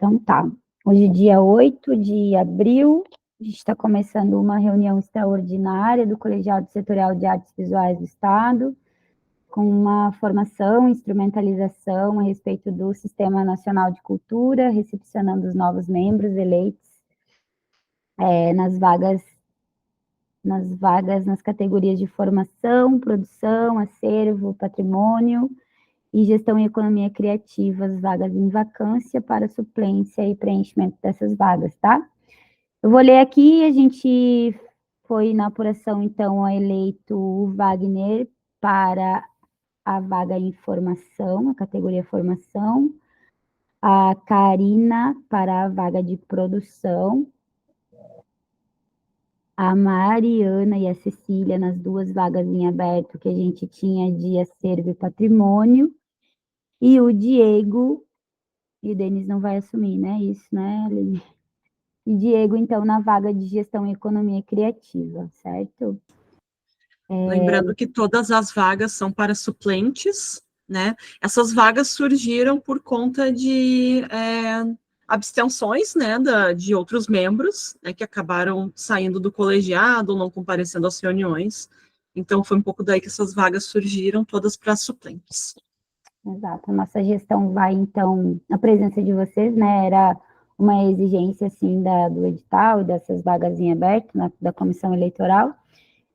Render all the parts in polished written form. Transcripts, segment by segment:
Então tá, hoje é dia 8 de abril, a gente está começando uma reunião extraordinária do Colegiado Setorial de Artes Visuais do Estado, com uma formação, instrumentalização a respeito do Sistema Nacional de Cultura, recepcionando os novos membros eleitos nas categorias de formação, produção, acervo, patrimônio, e gestão e economia criativa, as vagas em vacância para suplência e preenchimento dessas vagas, tá? Eu vou ler aqui, a gente foi na apuração, então, eleito o Wagner para a vaga em formação, a categoria formação, a Karina para a vaga de produção, a Mariana e a Cecília nas duas vagas em aberto que a gente tinha de acervo e patrimônio, e o Diego, e o Denis não vai assumir, né? Isso, né, Aline? E Diego, então, na vaga de gestão e economia criativa, certo? Lembrando que todas as vagas são para suplentes, né? Essas vagas surgiram por conta de abstenções, né, de outros membros, né, que acabaram saindo do colegiado, não comparecendo às reuniões. Então, foi um pouco daí que essas vagas surgiram, todas para suplentes. Exato, a nossa gestão vai, então, a presença de vocês, né, era uma exigência, assim, do edital e dessas vagas em aberto, da comissão eleitoral,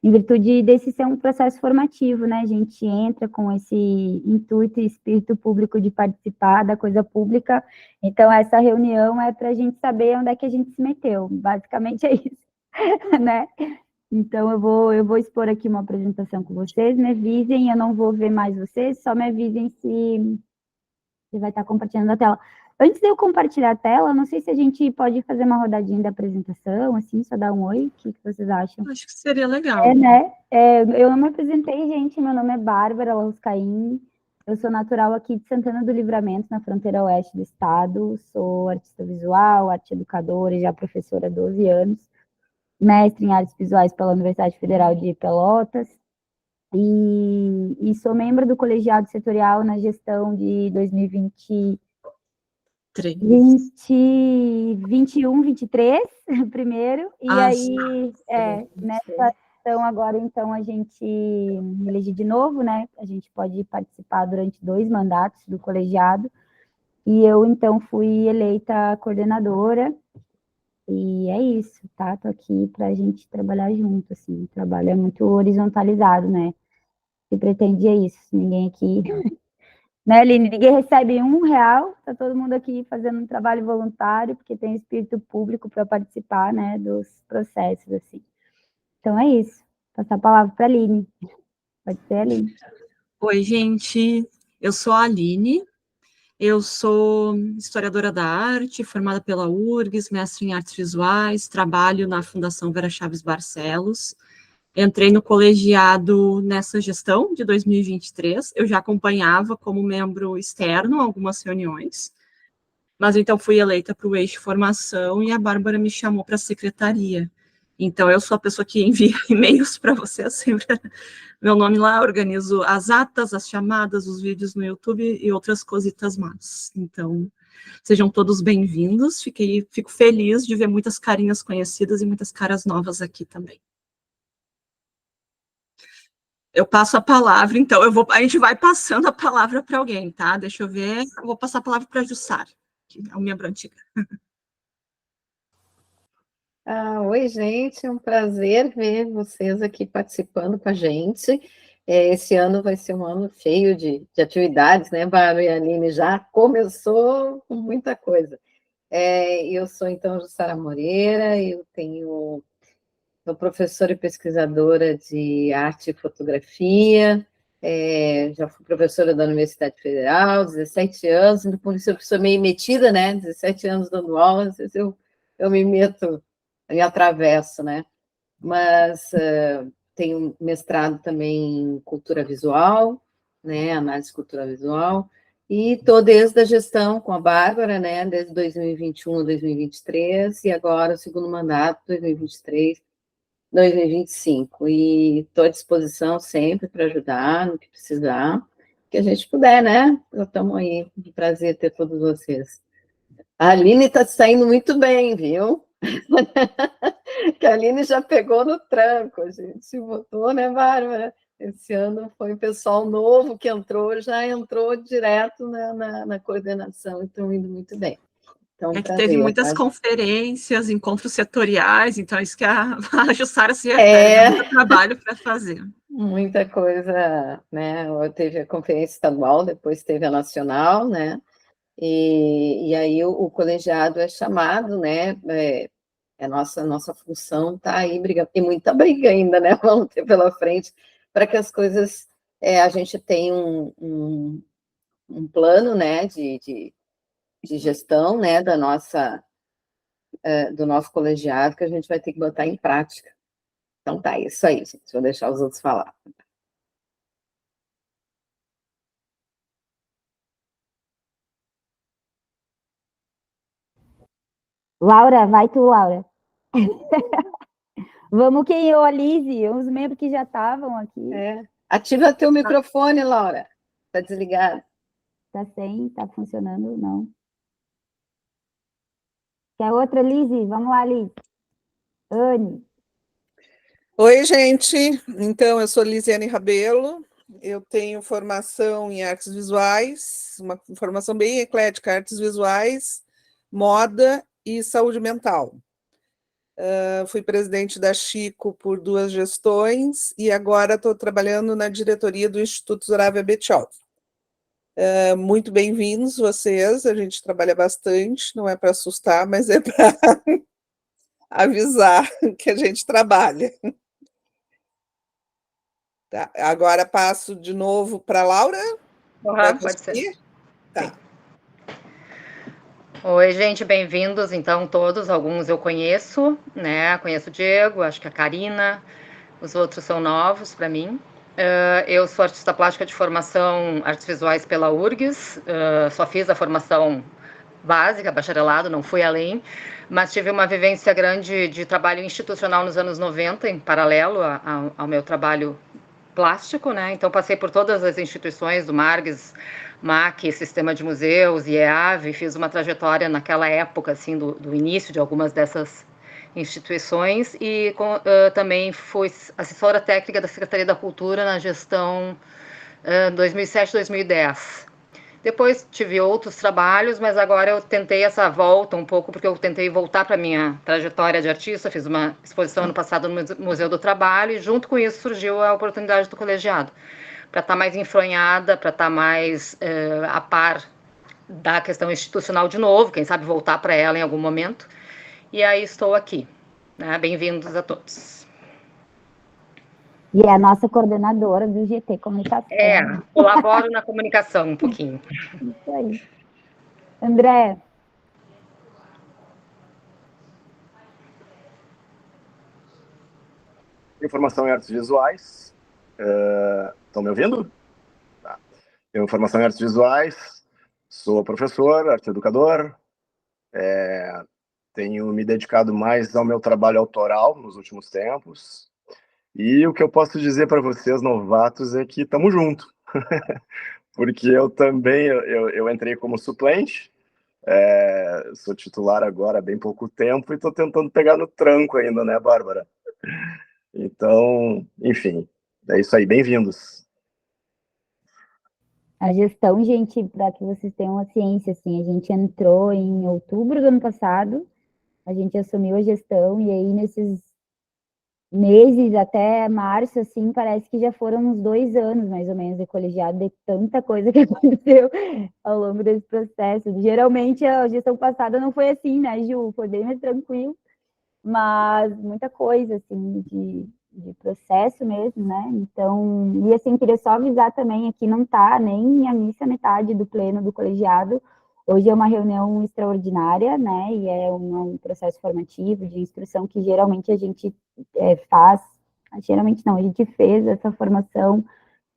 em virtude desse ser um processo formativo, né, a gente entra com esse intuito e espírito público de participar da coisa pública, então essa reunião é para a gente saber onde é que a gente se meteu, basicamente é isso, né? Então, eu vou expor aqui uma apresentação com vocês, me avisem, eu não vou ver mais vocês, só me avisem se vai estar compartilhando a tela. Antes de eu compartilhar a tela, não sei se a gente pode fazer uma rodadinha da apresentação, assim, só dar um oi, o que vocês acham? Acho que seria legal. Né? Eu não me apresentei, gente, meu nome é Bárbara Larruscaim, eu sou natural aqui de Santana do Livramento, na fronteira oeste do estado, sou artista visual, arte educadora e já professora há 12 anos, mestre em artes visuais pela Universidade Federal de Pelotas, e sou membro do colegiado setorial na gestão de 2020, 21, 23, primeiro, e aí, nessa gestão agora, então, a gente me elege de novo, né, a gente pode participar durante 2 mandatos do colegiado, e eu, então, fui eleita coordenadora, e é isso, tá? Tô aqui para a gente trabalhar junto, assim, o trabalho é muito horizontalizado, né? Se pretende é isso, ninguém aqui, né, Aline? Ninguém recebe R$1, tá todo mundo aqui fazendo um trabalho voluntário, porque tem espírito público para participar, né, dos processos, assim. Então é isso, passar a palavra para a Aline. Pode ser, Aline? Oi, gente, eu sou a Aline. Eu sou historiadora da arte, formada pela URGS, mestre em artes visuais, trabalho na Fundação Vera Chaves Barcelos. Entrei no colegiado nessa gestão de 2023, eu já acompanhava como membro externo algumas reuniões, mas então fui eleita para o eixo formação e a Bárbara me chamou para a secretaria. Então eu sou a pessoa que envia e-mails para vocês sempre. Meu nome lá, organizo as atas, as chamadas, os vídeos no YouTube e outras cositas más. Então, sejam todos bem-vindos. Fico feliz de ver muitas carinhas conhecidas e muitas caras novas aqui também. Eu passo a palavra, então, a gente vai passando a palavra para alguém, tá? Deixa eu ver, eu vou passar a palavra para a Jussara, que é a minha brantiga. Oi, gente, é um prazer ver vocês aqui participando com a gente. Esse ano vai ser um ano cheio de atividades, né, Bárbara e Aline? Já começou com muita coisa. Eu sou, então, Jussara Moreira, sou professora e pesquisadora de arte e fotografia, já fui professora da Universidade Federal, 17 anos, então, por isso eu sou meio metida, né, 17 anos dando aula, às vezes eu me meto, me atravesso, né? Mas tenho mestrado também em cultura visual, né? Análise de cultura visual, e estou desde a gestão com a Bárbara, né? Desde 2021 a 2023, e agora o segundo mandato, 2023, 2025. E estou à disposição sempre para ajudar no que precisar, que a gente puder, né? Estamos aí, de prazer ter todos vocês. A Aline está saindo muito bem, viu? Que a Aline já pegou no tranco, a gente votou, né, Bárbara? Esse ano foi o pessoal novo que entrou, já entrou direto na coordenação, e estão indo muito bem. Então, É que teve muitas conferências, encontros setoriais, então isso que a Jussara se refere, muito trabalho para fazer. Muita coisa, né? Teve a conferência estadual, depois teve a nacional, né? E aí o colegiado é chamado, né? A nossa função está aí, tem muita briga ainda, né? Vamos ter pela frente, para que as coisas, a gente tenha um plano, né? De gestão, né? Do nosso colegiado, que a gente vai ter que botar em prática. Então tá, isso aí, gente. Vou deixar os outros falar. Laura, vai tu, Laura. Vamos quem eu, a Lise, os membros que já estavam aqui. Ativa teu microfone, Laura. Tá desligado. Tá funcionando, não. Quer outra, Lise? Vamos lá, Lise. Anne. Oi, gente. Então, eu sou Lisiane Rabelo. Eu tenho formação em artes visuais, uma formação bem eclética, artes visuais, moda e saúde mental. Fui presidente da Chico por 2 gestões e agora estou trabalhando na diretoria do Instituto Zoravia Betchov. Muito bem-vindos vocês, a gente trabalha bastante, não é para assustar, mas é para avisar que a gente trabalha. Tá, agora passo de novo para a Laura. Pode ser. Tá. Oi, gente, bem-vindos, então, todos. Alguns eu conheço, né? Conheço o Diego, acho que a Karina, os outros são novos para mim. Eu sou artista plástica de formação artes visuais pela URGS, só fiz a formação básica, bacharelado, não fui além, mas tive uma vivência grande de trabalho institucional nos anos 90, em paralelo ao meu trabalho plástico, né? Então passei por todas as instituições do Margs, MAC, Sistema de Museus, IEAV, fiz uma trajetória naquela época, assim, do início de algumas dessas instituições e também fui assessora técnica da Secretaria da Cultura na gestão 2007-2010. Depois tive outros trabalhos, mas agora eu tentei essa volta um pouco, porque eu tentei voltar para a minha trajetória de artista, fiz uma exposição ano passado no Museu do Trabalho, e junto com isso surgiu a oportunidade do colegiado, para estar mais enfronhada, para estar mais a par da questão institucional de novo, quem sabe voltar para ela em algum momento, e aí estou aqui. Né? Bem-vindos a todos. E é a nossa coordenadora do GT Comunicação. Colaboro na comunicação um pouquinho. Isso aí. André. Tenho formação em artes visuais. Estão me ouvindo? Tá. Tenho formação em artes visuais, sou professor, arte educador, tenho me dedicado mais ao meu trabalho autoral nos últimos tempos. E o que eu posso dizer para vocês, novatos, é que estamos juntos. Porque eu também, eu entrei como suplente, sou titular agora há bem pouco tempo e estou tentando pegar no tranco ainda, né, Bárbara? Então, enfim, é isso aí, bem-vindos. A gestão, gente, para que vocês tenham uma ciência, assim, a gente entrou em outubro do ano passado, a gente assumiu a gestão e aí nesses meses até março, assim, parece que já foram uns 2 anos, mais ou menos, de colegiado, de tanta coisa que aconteceu ao longo desse processo. Geralmente, a gestão passada não foi assim, né, Ju? Foi bem mais tranquilo, mas muita coisa, assim, de processo mesmo, né? Então, e assim, queria só avisar também, aqui não tá nem a missa metade do pleno do colegiado. Hoje é uma reunião extraordinária, né, e é um processo formativo de instrução que geralmente a gente faz, geralmente não, a gente fez essa formação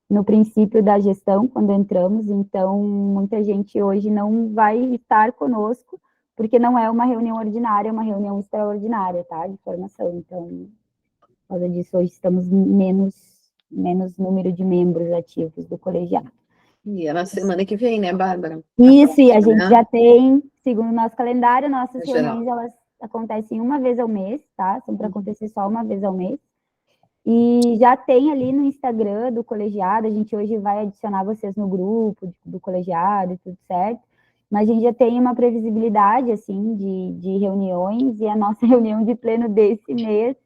no princípio da gestão, quando entramos, então muita gente hoje não vai estar conosco, porque não é uma reunião ordinária, é uma reunião extraordinária, tá, de formação, então, por causa disso, hoje estamos menos número de membros ativos do colegiado. E é na semana que vem, né, Bárbara? Isso, e a gente já tem segundo o nosso calendário, nossas No geral. reuniões, elas acontecem uma vez ao mês, tá? São para acontecer só uma vez ao mês. E já tem ali no Instagram do colegiado, a gente hoje vai adicionar vocês no grupo do colegiado e tudo certo, mas a gente já tem uma previsibilidade, assim, de reuniões, e a nossa reunião de pleno desse mês,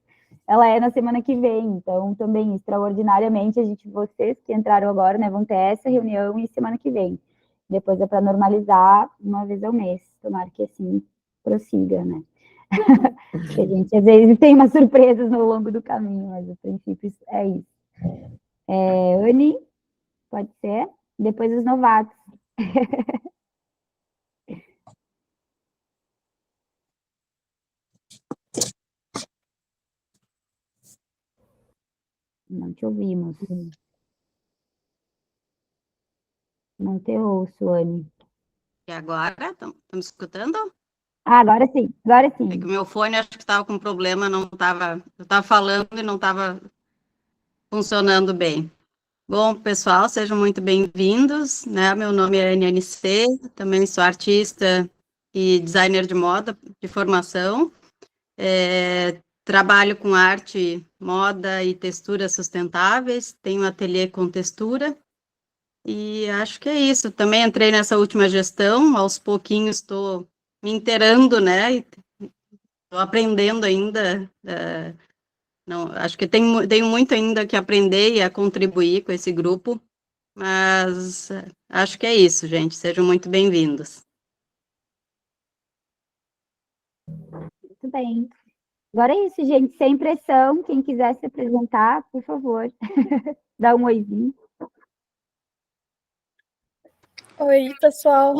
ela é na semana que vem, então também, extraordinariamente, vocês que entraram agora, né, vão ter essa reunião e semana que vem. Depois é para normalizar uma vez ao mês, tomara que assim prossiga, né? Que a gente às vezes tem umas surpresas no longo do caminho, mas o princípio é isso. Anne, pode ser? Depois os novatos. Não te ouvimos. Não te ouço, Anne. E agora? Estão me escutando? Ah, agora sim, agora É que sim. o meu fone acho que estava com problema, não estava. Eu estava falando e não estava funcionando bem. Bom, pessoal, sejam muito bem-vindos, né? Meu nome é Aniane C, também sou artista e designer de moda de formação. Trabalho com arte, moda e texturas sustentáveis, tenho um ateliê com textura. E acho que é isso. Também entrei nessa última gestão, aos pouquinhos estou me inteirando, né? Estou aprendendo ainda. Não, acho que tenho muito ainda que aprender e a contribuir com esse grupo, mas acho que é isso, gente. Sejam muito bem-vindos. Muito bem. Agora é isso, gente, sem pressão. Quem quiser se apresentar, por favor, dá um oizinho. Oi, pessoal.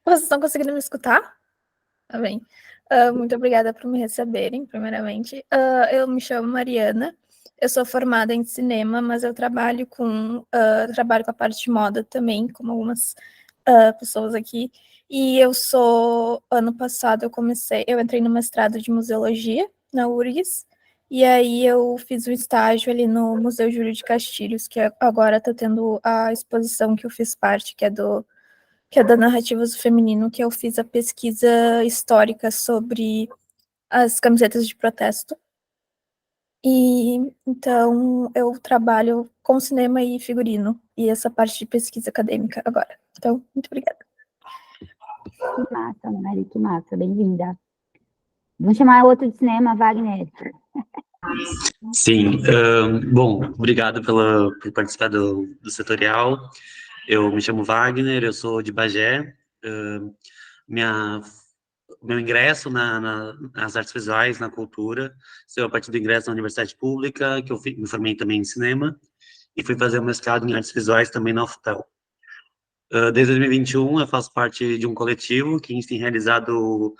Vocês estão conseguindo me escutar? Tá bem. Muito obrigada por me receberem, primeiramente. Eu me chamo Mariana, eu sou formada em cinema, mas eu trabalho com a parte de moda também, como algumas pessoas aqui. E ano passado, eu entrei no mestrado de museologia na URGS, e aí eu fiz um estágio ali no Museu Júlio de Castilhos, que agora está tendo a exposição que eu fiz parte, que é da Narrativas do Feminino, que eu fiz a pesquisa histórica sobre as camisetas de protesto. E então eu trabalho com cinema e figurino, e essa parte de pesquisa acadêmica agora. Então, muito obrigada. Que massa, Mari, que massa, bem-vinda. Vamos chamar outro de cinema, Wagner. Sim, bom, obrigado por participar do setorial. Eu me chamo Wagner, eu sou de Bagé. Meu ingresso nas artes visuais, na cultura, saiu a partir do ingresso na universidade pública, que eu me formei também em cinema, e fui fazer um mestrado em artes visuais também na UFPEL. Desde 2021, eu faço parte de um coletivo que tem realizado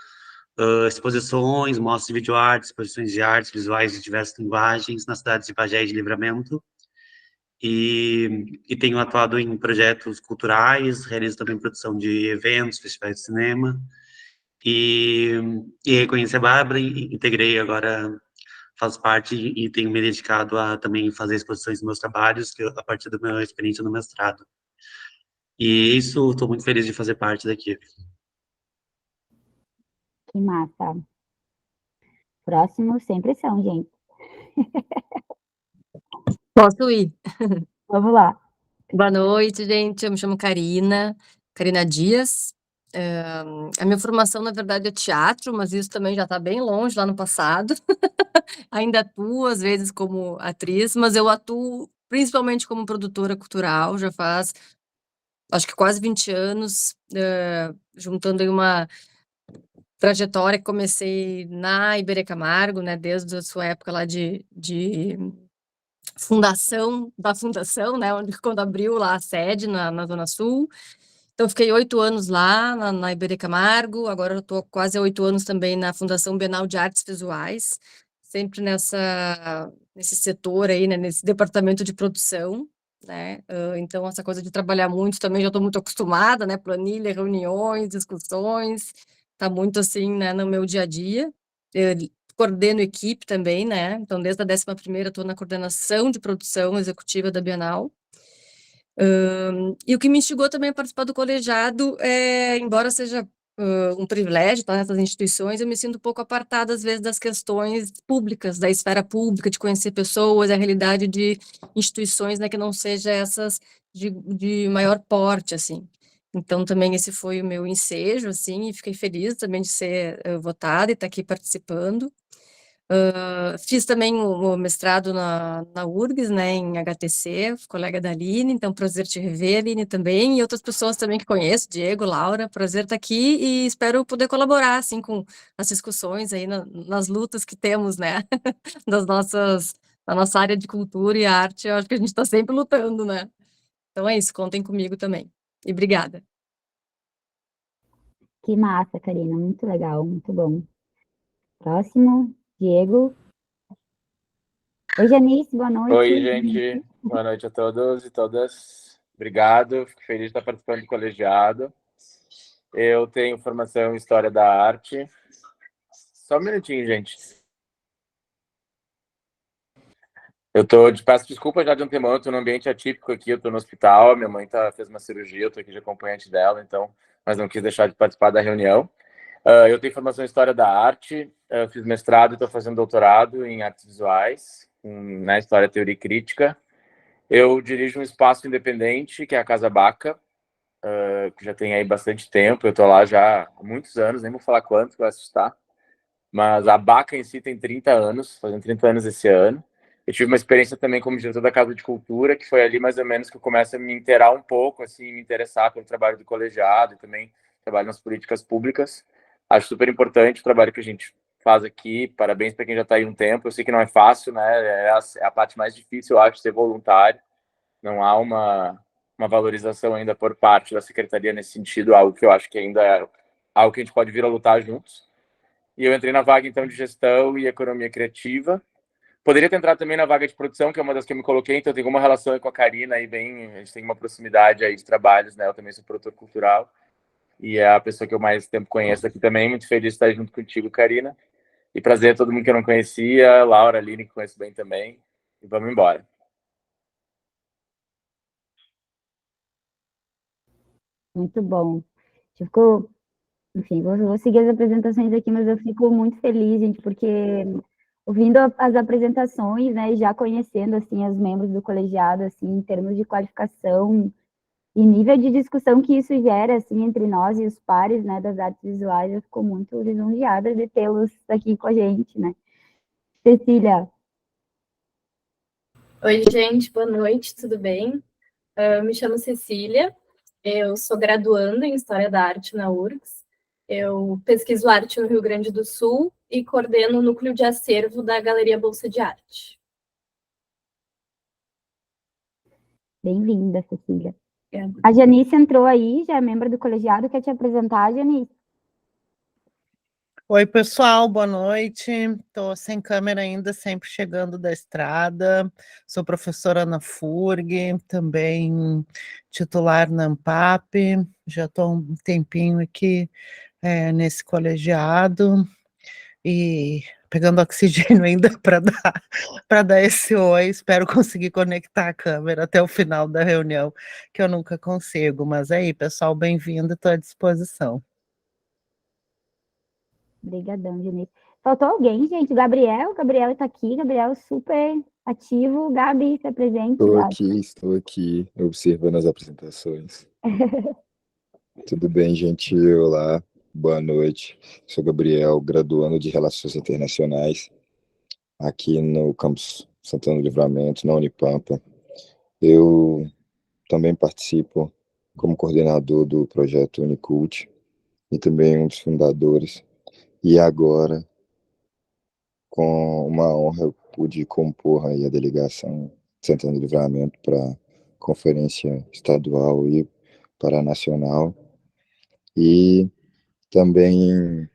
exposições, mostras de videoarte, exposições de artes visuais de diversas linguagens nas cidades de Bagé e de Livramento. E tenho atuado em projetos culturais, realizo também produção de eventos, festivais de cinema. E reconheci a Bárbara, integrei agora, faço parte e tenho me dedicado a também fazer exposições dos meus trabalhos, a partir da minha experiência no mestrado. E isso, estou muito feliz de fazer parte da equipe. Que massa. Próximo, sem pressão, gente. Posso ir? Vamos lá. Boa noite, gente. Eu me chamo Karina Dias. A minha formação, na verdade, é teatro, mas isso também já está bem longe, lá no passado. Ainda atuo, às vezes, como atriz, mas eu atuo principalmente como produtora cultural, já faz, acho que quase 20 anos, juntando aí uma trajetória que comecei na Iberê Camargo, né, desde a sua época lá de fundação, né, quando abriu lá a sede na Zona Sul. Então, fiquei 8 anos lá na Iberê Camargo, agora eu estou quase há 8 anos também na Fundação Bienal de Artes Visuais, sempre nesse setor aí, né, nesse departamento de produção, né, então essa coisa de trabalhar muito também já estou muito acostumada, né, planilha, reuniões, discussões, está muito assim, né, no meu dia a dia. Eu coordeno equipe também, né, então desde a 11ª estou na coordenação de produção executiva da Bienal. E o que me instigou também a participar do colegiado, embora seja um privilégio estar nessas instituições, eu me sinto um pouco apartada, às vezes, das questões públicas, da esfera pública, de conhecer pessoas, a realidade de instituições, né, que não seja essas de maior porte, assim. Então, também esse foi o meu ensejo, assim, e fiquei feliz também de ser votada e estar aqui participando. Fiz também o mestrado na URGS, né, em HTC, colega da Aline, então prazer te rever, Aline, também, e outras pessoas também que conheço, Diego, Laura, prazer estar aqui e espero poder colaborar, assim, com as discussões aí, nas lutas que temos, né, da nossa área de cultura e arte, eu acho que a gente está sempre lutando, né. Então é isso, contem comigo também. E obrigada. Que massa, Karina, muito legal, muito bom. Próximo, Diego. Oi, Janice, boa noite. Oi, gente. Boa noite a todos e todas. Obrigado, fico feliz de estar participando do colegiado. Eu tenho formação em História da Arte. Só um minutinho, gente. Peço desculpa já de antemão, eu estou num ambiente atípico aqui, eu estou no hospital, minha mãe fez uma cirurgia, eu estou aqui de acompanhante dela, então, mas não quis deixar de participar da reunião. Eu tenho formação em História da Arte, fiz mestrado e estou fazendo doutorado em Artes Visuais, na História, Teoria e Crítica. Eu dirijo um espaço independente, que é a Casa Baca, que já tem aí bastante tempo, eu estou lá já há muitos anos, nem vou falar quanto, que vai assustar, mas a Baca em si tem 30 anos, fazendo 30 anos esse ano. Eu tive uma experiência também como diretor da Casa de Cultura, que foi ali mais ou menos que eu começo a me inteirar um pouco, assim, me interessar pelo trabalho do colegiado e também trabalho nas políticas públicas. Acho super importante o trabalho que a gente faz aqui, parabéns para quem já está aí um tempo, eu sei que não é fácil, né, é a parte mais difícil, eu acho, ser voluntário, não há uma valorização ainda por parte da secretaria nesse sentido, algo que eu acho que ainda é algo que a gente pode vir a lutar juntos. E eu entrei na vaga, então, de gestão e economia criativa. Poderia ter entrado também na vaga de produção, que é uma das que eu me coloquei, então eu tenho uma relação com a Karina aí bem, a gente tem uma proximidade aí de trabalhos, né? Eu também sou produtor cultural e é a pessoa que eu mais tempo conheço aqui também. Muito feliz de estar junto contigo, Karina. E prazer a todo mundo que eu não conhecia, Laura, Aline, que conheço bem também. E vamos embora. Muito bom. Enfim, vou seguir as apresentações aqui, mas eu fico muito feliz, gente, porque ouvindo as apresentações, né, e já conhecendo, assim, os membros do colegiado, assim, em termos de qualificação e nível de discussão que isso gera, assim, entre nós e os pares, né, das artes visuais, eu fico muito lisonjeada de tê-los aqui com a gente, né. Cecília. Oi, gente, boa noite, tudo bem? Me chamo Cecília, eu sou graduanda em História da Arte na URGS, eu pesquiso arte no Rio Grande do Sul e coordeno o núcleo de acervo da Galeria Bolsa de Arte. Bem-vinda, Cecília. A Janice entrou aí, já é membro do colegiado, quer te apresentar, Janice? Oi, pessoal, boa noite. Estou sem câmera ainda, sempre chegando da estrada. Sou professora na FURG, também titular na ANPAP. Já estou há um tempinho aqui nesse colegiado e pegando oxigênio ainda para dar esse oi. Espero conseguir conectar a câmera até o final da reunião, que eu nunca consigo. Mas aí, pessoal, bem-vindo, estou à disposição. Obrigadão, Janice. Faltou alguém, gente? Gabriel está aqui, Gabriel super ativo. Gabi, se apresente. Estou aqui, observando as apresentações. Tudo bem, gente? Olá, boa noite. Sou Gabriel, graduando de Relações Internacionais, aqui no campus Santana do Livramento, na Unipampa. Eu também participo como coordenador do projeto Unicult e também um dos fundadores. E agora, com uma honra, eu pude compor aí a delegação Santana do Livramento para conferência estadual e para a nacional. E também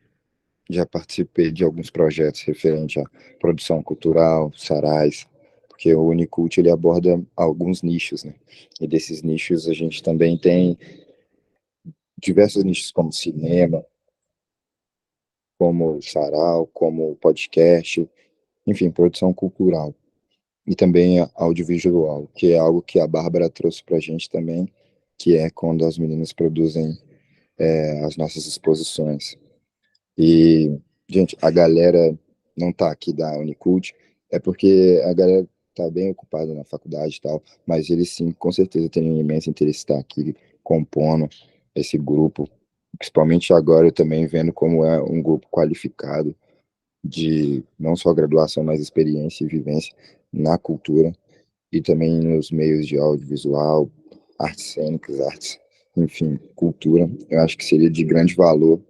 já participei de alguns projetos referentes à produção cultural, sarais, porque o Unicult ele aborda alguns nichos, né? E desses nichos a gente também tem diversos nichos como cinema, como sarau, como podcast, enfim, produção cultural. E também audiovisual, que é algo que a Bárbara trouxe para a gente também, que é quando as meninas produzem as nossas exposições. E, gente, a galera não tá aqui da Unicult, é porque a galera tá bem ocupada na faculdade e tal, mas eles sim, com certeza, têm um imenso interesse em estar aqui compondo esse grupo, principalmente agora eu também vendo como é um grupo qualificado de não só graduação, mas experiência e vivência na cultura e também nos meios de audiovisual, artes cênicas, artes, enfim, cultura. Eu acho que seria de grande valor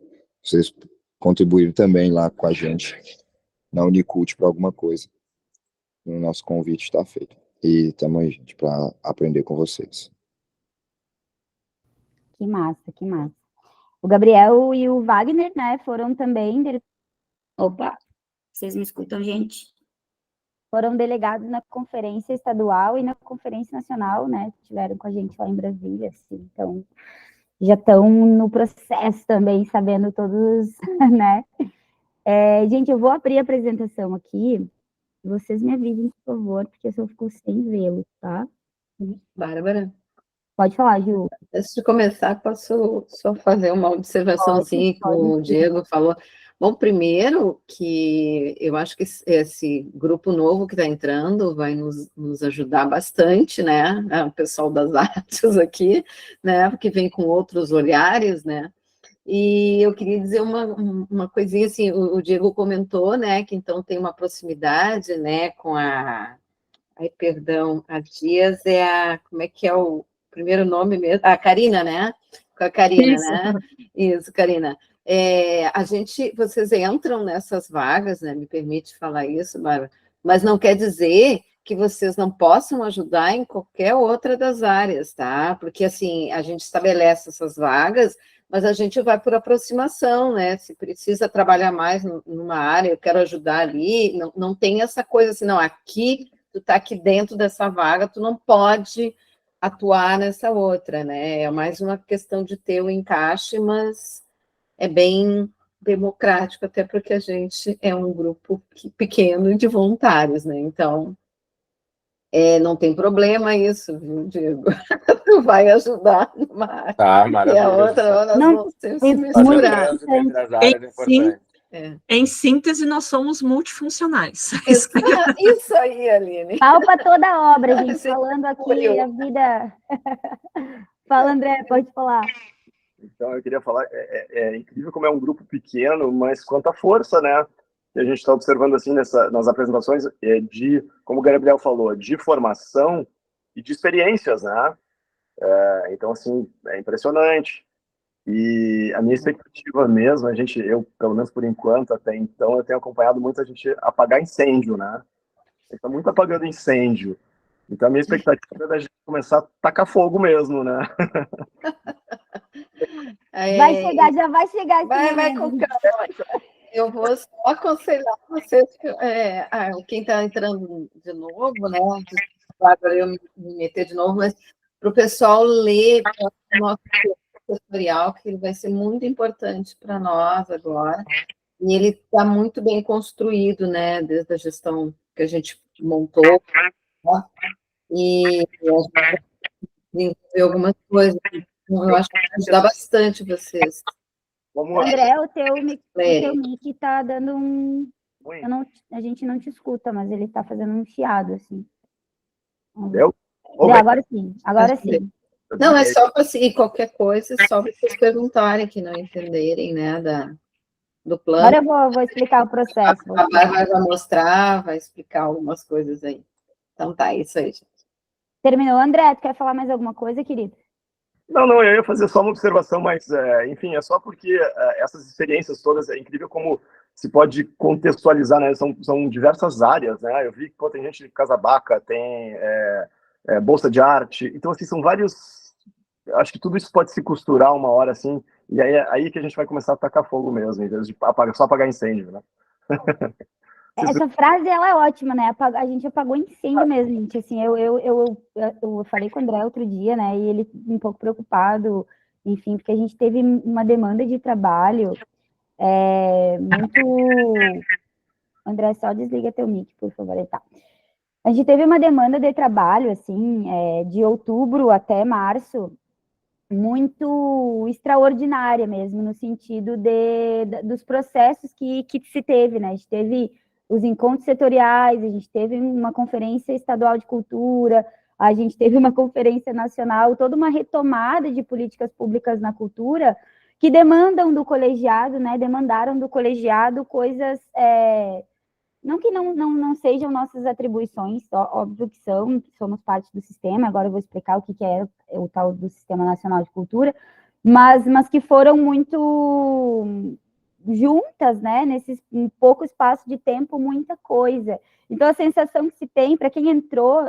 vocês contribuírem também lá com a gente na Unicult para alguma coisa. O nosso convite está feito. E estamos aí, gente, para aprender com vocês. Que massa, que massa. O Gabriel e o Wagner, né, foram também... Opa, vocês me escutam, gente? Foram delegados na conferência estadual e na conferência nacional, né, estiveram com a gente lá em Brasília, assim, então já estão no processo também, sabendo todos, né? Gente, eu vou abrir a apresentação aqui, vocês me avisem, por favor, porque eu só fico sem vê-lo, tá? Bárbara, Pode falar, Ju. antes de começar, posso só fazer uma observaçãozinha que o Diego falou. Bom, primeiro que eu acho que esse grupo novo que está entrando vai nos ajudar bastante, né? O pessoal das artes aqui, né? Porque vem com outros olhares, né? E eu queria dizer uma coisinha assim, o Diego comentou, né? Que então tem uma proximidade, né? Com a... Ai, perdão, a Dias é a... Como é que é o primeiro nome mesmo? A Karina, né? Com a Karina, Isso. né? Isso, Karina. Vocês entram nessas vagas, né? Me permite falar isso, Bárbara, mas não quer dizer que vocês não possam ajudar em qualquer outra das áreas, tá? Porque, assim, a gente estabelece essas vagas, mas a gente vai por aproximação, né? Se precisa trabalhar mais numa área, eu quero ajudar ali, não tem essa coisa assim, não, aqui, tu tá aqui dentro dessa vaga, tu não pode atuar nessa outra, né? É mais uma questão de ter o encaixe, mas é bem democrático, até porque a gente é um grupo pequeno de voluntários, né? Então, não tem problema isso, viu, Diego? Tu vai ajudar numa área Tá, e a maravilha. outra, nós Não, vamos sempre é se muito misturar. Trânsito entre as áreas é importante. Em síntese, nós somos multifuncionais. Isso aí, Aline. Pau para toda a obra, gente, falando aqui a vida... Fala, André, pode falar. Então, eu queria falar, é incrível como é um grupo pequeno, mas quanta força, né? Que a gente está observando, assim, nas apresentações, como o Gabriel falou, de formação e de experiências, né? Então, assim, é impressionante. E a minha expectativa mesmo, eu, pelo menos por enquanto, até então, eu tenho acompanhado muita gente apagar incêndio, né? Está muito apagando incêndio. Então, a minha expectativa é da gente começar a tacar fogo mesmo, né? Vai chegar, já vai chegar. Vai com calma. Eu vou só aconselhar vocês, quem está entrando de novo, né? Agora eu me meter de novo, mas para o pessoal ler o nosso tutorial, que ele vai ser muito importante para nós agora. E ele está muito bem construído, né? Desde a gestão que a gente montou. Né? E a gente vai desenvolver algumas coisas. Eu acho que vai ajudar bastante vocês. André, o teu mic está dando um... a gente não te escuta, mas ele está fazendo um chiado, assim. Deu? Agora sim, agora sim. Não, é só assim, qualquer coisa, só vocês perguntarem que não entenderem, né, do plano. Agora eu vou explicar o processo. A Bárbara vai mostrar, vai explicar algumas coisas aí. Então tá, isso aí, gente. Terminou, André, tu quer falar mais alguma coisa, querido? Não, eu ia fazer só uma observação, mas, enfim, é só porque essas experiências todas, é incrível como se pode contextualizar, né? São diversas áreas, né? Eu vi que tem gente de Casabaca, tem Bolsa de Arte, então, assim, são vários... Acho que tudo isso pode se costurar uma hora, assim, e aí que a gente vai começar a tacar fogo mesmo, em vez de só apagar incêndio, né? Essa frase, ela é ótima, né? A gente apagou incêndio mesmo, gente. Assim, eu falei com o André outro dia, né? E ele um pouco preocupado, enfim, porque a gente teve uma demanda de trabalho muito... André, só desliga teu mic, por favor. Tá. A gente teve uma demanda de trabalho, assim, de outubro até março, muito extraordinária mesmo, no sentido dos processos que se teve, né? A gente teve os encontros setoriais, a gente teve uma conferência estadual de cultura, a gente teve uma conferência nacional, toda uma retomada de políticas públicas na cultura que demandam do colegiado, né? Demandaram do colegiado coisas... não que não sejam nossas atribuições, óbvio que somos parte do sistema, agora eu vou explicar o que é o tal do Sistema Nacional de Cultura, mas que foram muito juntas, né, nesse pouco espaço de tempo, muita coisa. Então, a sensação que se tem, para quem entrou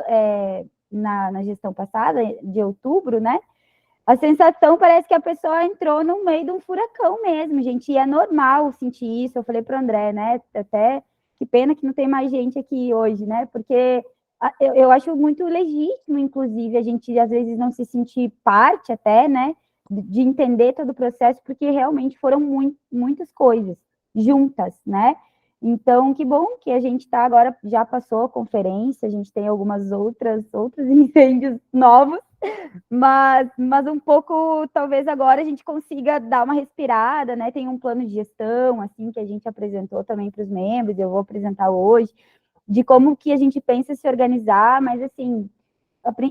na gestão passada, de outubro, né, a sensação parece que a pessoa entrou no meio de um furacão mesmo, gente, e é normal sentir isso. Eu falei para o André, né, até... Que pena que não tem mais gente aqui hoje, né? Porque eu acho muito legítimo, inclusive, a gente, às vezes, não se sentir parte até, né? De entender todo o processo, porque realmente foram muitas coisas juntas, né? Então, que bom que a gente está agora, já passou a conferência, a gente tem algumas outros incêndios novos, mas um pouco, talvez agora a gente consiga dar uma respirada, né? Tem um plano de gestão, assim, que a gente apresentou também para os membros, eu vou apresentar hoje, de como que a gente pensa se organizar, mas, assim,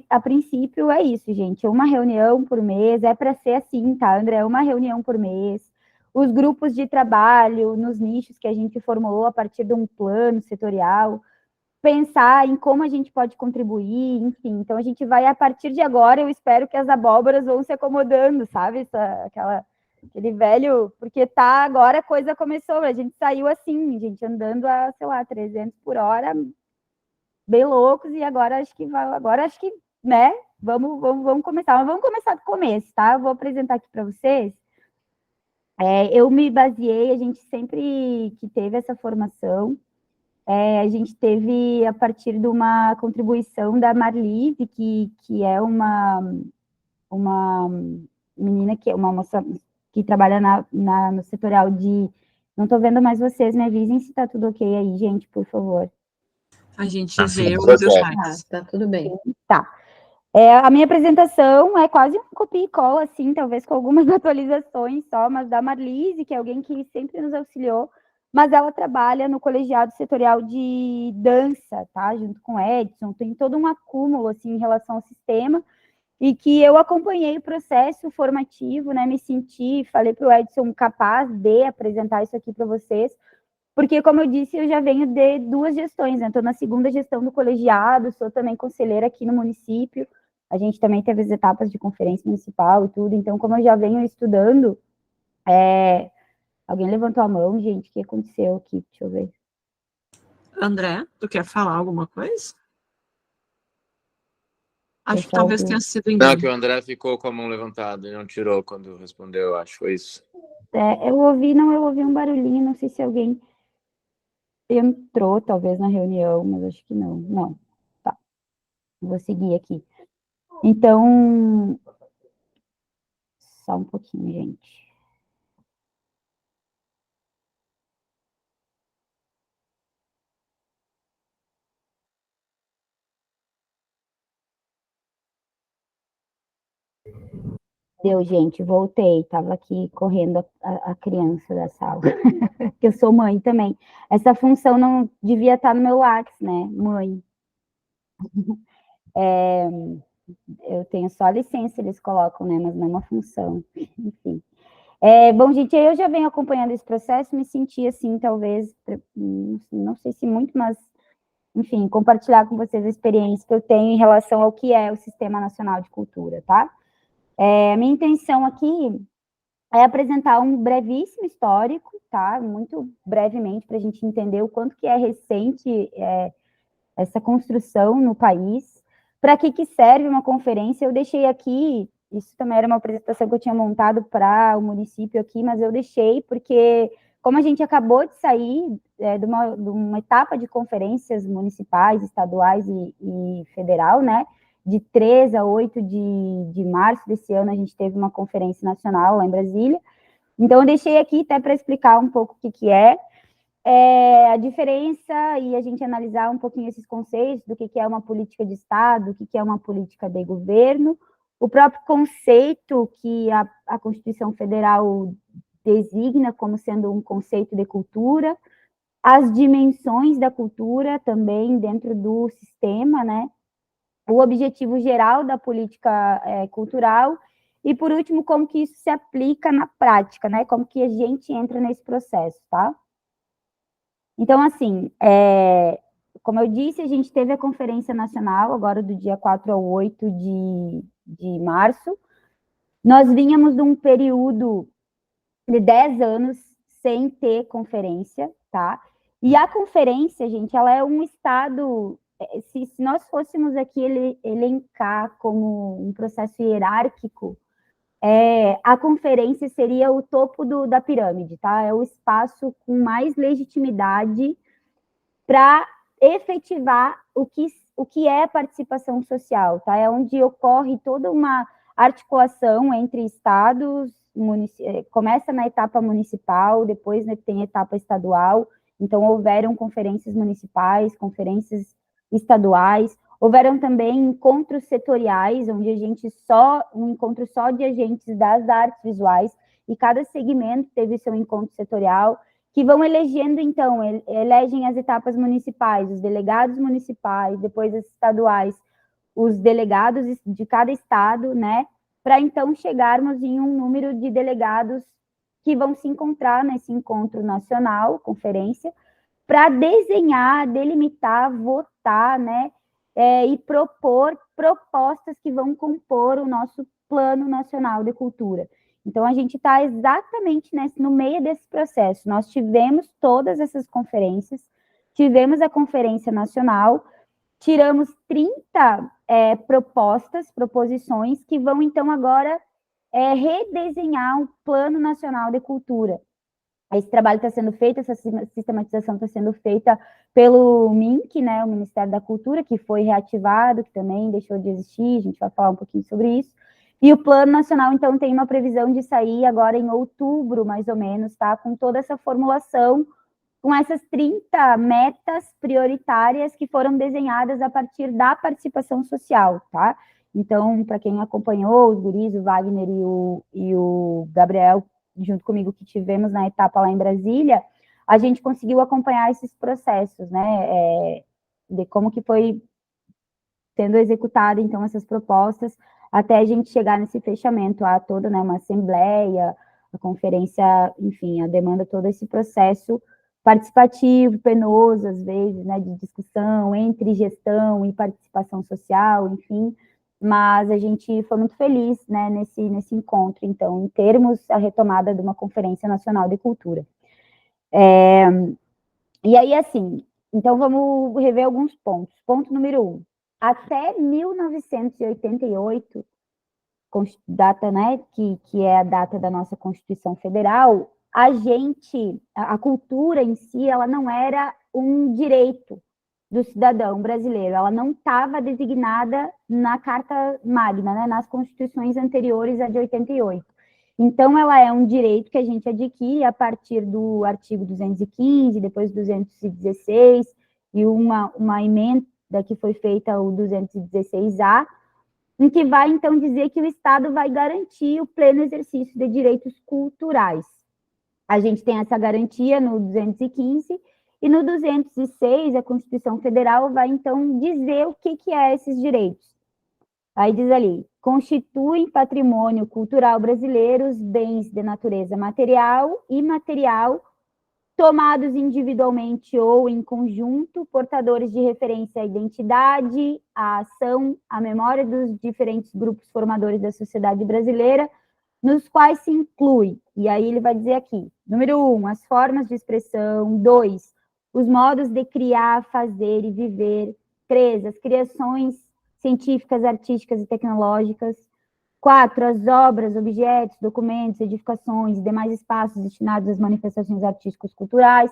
a princípio é isso, gente, uma reunião por mês, é para ser assim, tá, André? Uma reunião por mês, os grupos de trabalho nos nichos que a gente formulou a partir de um plano setorial, pensar em como a gente pode contribuir, enfim. Então, a gente vai, a partir de agora, eu espero que as abóboras vão se acomodando, sabe? Aquele velho... Porque agora a coisa começou, a gente saiu assim, gente, andando a, sei lá, 300 por hora, bem loucos, e agora acho que, né? Vamos começar. Mas vamos começar do começo, tá? Eu vou apresentar aqui para vocês. Eu me baseei, a gente sempre que teve essa formação, a gente teve a partir de uma contribuição da Marlise, que é uma menina, que é uma moça que trabalha no setorial de... Não estou vendo mais vocês, me avisem se está tudo ok aí, gente, por favor. A gente Tá, vê tudo os ok. slides. Tá tudo bem. Tá. A minha apresentação é quase um copia e cola, assim, talvez com algumas atualizações só, mas da Marlise, que é alguém que sempre nos auxiliou, mas ela trabalha no colegiado setorial de dança, tá? Junto com o Edson, tem todo um acúmulo, assim, em relação ao sistema, e que eu acompanhei o processo formativo, né? Me senti, falei para o Edson, capaz de apresentar isso aqui para vocês, porque, como eu disse, eu já venho de 2 gestões, né? Estou na 2ª gestão do colegiado, sou também conselheira aqui no município, a gente também teve as etapas de conferência municipal e tudo, então, como eu já venho estudando, alguém levantou a mão, gente, o que aconteceu aqui? Deixa eu ver. André, tu quer falar alguma coisa? Acho que Pessoal talvez do... tenha sido Não, engano. que o André ficou com a mão levantada e não tirou quando respondeu, acho, foi isso. eu ouvi um barulhinho, não sei se alguém entrou, talvez, na reunião, mas acho que não. Não, tá. Vou seguir aqui. Então, só um pouquinho, gente. Deu, gente, voltei, estava aqui correndo a criança da sala, que eu sou mãe também. Essa função não devia estar no meu Lattes, né, mãe. Eu tenho só licença, eles colocam, né, mas não é uma função, enfim. Bom, gente, eu já venho acompanhando esse processo, me senti assim, talvez, não sei se muito, mas, enfim, compartilhar com vocês a experiência que eu tenho em relação ao que é o Sistema Nacional de Cultura, tá? A minha intenção aqui é apresentar um brevíssimo histórico, tá? Muito brevemente, para a gente entender o quanto que é recente essa construção no país, para que serve uma conferência. Eu deixei aqui, isso também era uma apresentação que eu tinha montado para o município aqui, mas eu deixei porque, como a gente acabou de sair de uma etapa de conferências municipais, estaduais e federal, né? De 3 a 8 de março desse ano, a gente teve uma conferência nacional lá em Brasília. Então, eu deixei aqui até para explicar um pouco o que é a diferença e a gente analisar um pouquinho esses conceitos do que é uma política de Estado, o que é uma política de governo, o próprio conceito que a Constituição Federal designa como sendo um conceito de cultura, as dimensões da cultura também dentro do sistema, né? O objetivo geral da política cultural e, por último, como que isso se aplica na prática, né? Como que a gente entra nesse processo, tá? Então, assim, como eu disse, a gente teve a Conferência Nacional, agora do dia 4 ao 8 de março. Nós vínhamos de um período de 10 anos sem ter conferência, tá? E a conferência, gente, ela é um estado... Se nós fôssemos aqui elencar como um processo hierárquico, a conferência seria o topo da pirâmide, tá? É o espaço com mais legitimidade para efetivar o que é participação social, tá? É onde ocorre toda uma articulação entre estados, começa na etapa municipal, depois tem a etapa estadual, então houveram conferências municipais, conferências estaduais, houveram também encontros setoriais, onde um encontro só de agentes das artes visuais, e cada segmento teve seu encontro setorial, que vão elegendo, então, elegem as etapas municipais, os delegados municipais, depois as estaduais, os delegados de cada estado, né, para então chegarmos em um número de delegados que vão se encontrar nesse encontro nacional, conferência, para desenhar, delimitar, votar, né, e propor propostas que vão compor o nosso Plano Nacional de Cultura. Então, a gente está exatamente no meio desse processo. Nós tivemos todas essas conferências, tivemos a Conferência Nacional, tiramos 30 proposições, que vão, então, agora redesenhar um Plano Nacional de Cultura. Esse trabalho está sendo feito, essa sistematização está sendo feita pelo MINC, né, o Ministério da Cultura, que foi reativado, que também deixou de existir, a gente vai falar um pouquinho sobre isso. E o Plano Nacional, então, tem uma previsão de sair agora em outubro, mais ou menos, tá? Com toda essa formulação, com essas 30 metas prioritárias que foram desenhadas a partir da participação social, tá? Então, para quem acompanhou, os guris, o Wagner e o Gabriel, junto comigo, que tivemos na etapa lá em Brasília, a gente conseguiu acompanhar esses processos, né? De como que foi sendo executada, então, essas propostas, até a gente chegar nesse fechamento, a toda, né, uma assembleia, a conferência, enfim, a demanda todo esse processo participativo, penoso, às vezes, né, de discussão entre gestão e participação social, enfim, mas a gente foi muito feliz, né, nesse encontro, então, em termos a retomada de uma Conferência Nacional de Cultura. E aí, assim, então vamos rever alguns pontos. Ponto número 1. Até 1988, data, né, que é a data da nossa Constituição Federal, a cultura em si, ela não era um direito do cidadão brasileiro, ela não estava designada na Carta Magna, né, nas constituições anteriores à de 88. Então, ela é um direito que a gente adquire a partir do artigo 215, depois 216, e uma emenda que foi feita, o 216A, em que vai, então, dizer que o Estado vai garantir o pleno exercício de direitos culturais. A gente tem essa garantia no 215, e no 206, a Constituição Federal vai, então, dizer o que é esses direitos. Aí diz ali, constituem patrimônio cultural brasileiro os bens de natureza material e imaterial, tomados individualmente ou em conjunto, portadores de referência à identidade, à ação, à memória dos diferentes grupos formadores da sociedade brasileira, nos quais se inclui, e aí ele vai dizer aqui, número 1, as formas de expressão, 2, os modos de criar, fazer e viver, 3, as criações científicas, artísticas e tecnológicas, 4, as obras, objetos, documentos, edificações e demais espaços destinados às manifestações artísticas culturais.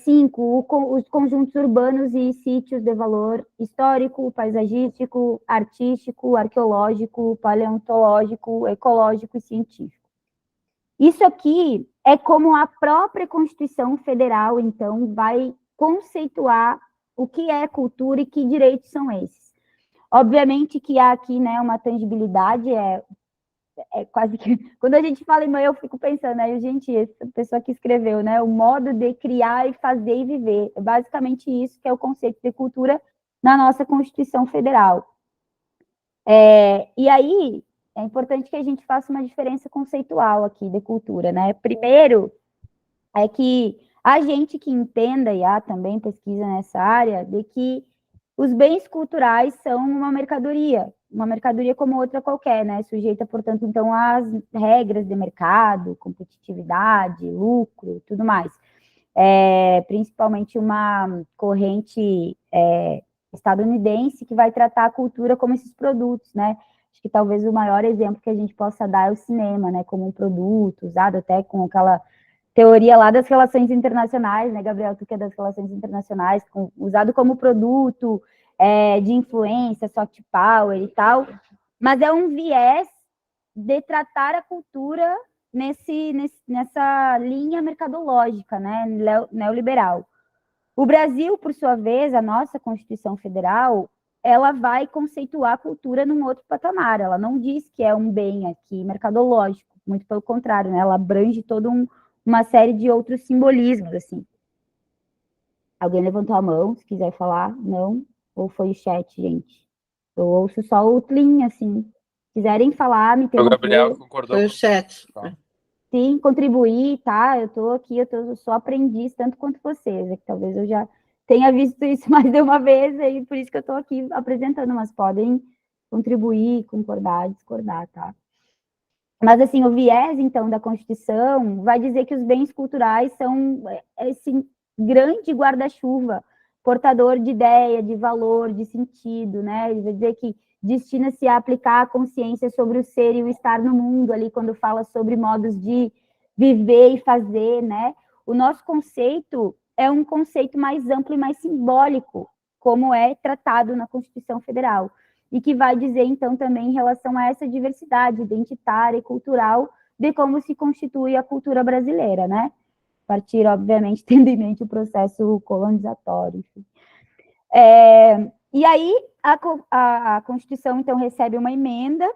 5, os conjuntos urbanos e sítios de valor histórico, paisagístico, artístico, arqueológico, paleontológico, ecológico e científico. Isso aqui é como a própria Constituição Federal, então, vai conceituar o que é cultura e que direitos são esses. Obviamente que há aqui, né, uma tangibilidade, quase que... Quando a gente fala em mãe, eu fico pensando, aí, gente, essa pessoa que escreveu, né, o modo de criar e fazer e viver. É basicamente isso que é o conceito de cultura na nossa Constituição Federal. E aí, é importante que a gente faça uma diferença conceitual aqui de cultura, né? Primeiro, é que a gente que entenda, e há também pesquisa nessa área, de que os bens culturais são uma mercadoria como outra qualquer, né? Sujeita, portanto, então, às regras de mercado, competitividade, lucro, tudo mais. Principalmente uma corrente estadunidense que vai tratar a cultura como esses produtos, né? Acho que talvez o maior exemplo que a gente possa dar é o cinema, né? Como um produto, usado até com aquela teoria lá das relações internacionais, né, Gabriel, tu que é das relações internacionais, usado como produto de influência, soft power e tal, mas é um viés de tratar a cultura nessa linha mercadológica, né, neoliberal. O Brasil, por sua vez, a nossa Constituição Federal, ela vai conceituar a cultura num outro patamar, ela não diz que é um bem aqui mercadológico, muito pelo contrário, né, ela abrange todo uma série de outros simbolismos, assim. Alguém levantou a mão, se quiser falar? Não? Ou foi o chat, gente? Eu ouço só o Tlin, assim. Se quiserem falar, me interromper. O Gabriel concordou. Foi o chat. Sim, contribuir, tá? Eu tô aqui, eu sou aprendiz, tanto quanto vocês. É que talvez eu já tenha visto isso mais de uma vez, e por isso que eu tô aqui apresentando, mas podem contribuir, concordar, discordar, tá? Mas, assim, o viés, então, da Constituição vai dizer que os bens culturais são esse grande guarda-chuva, portador de ideia, de valor, de sentido, né? Ele vai dizer que destina-se a aplicar a consciência sobre o ser e o estar no mundo, ali, quando fala sobre modos de viver e fazer, né? O nosso conceito é um conceito mais amplo e mais simbólico, como é tratado na Constituição Federal. E que vai dizer, então, também em relação a essa diversidade identitária e cultural de como se constitui a cultura brasileira, né? A partir, obviamente, tendo em mente o processo colonizatório, enfim. E aí, a Constituição, então, recebe uma emenda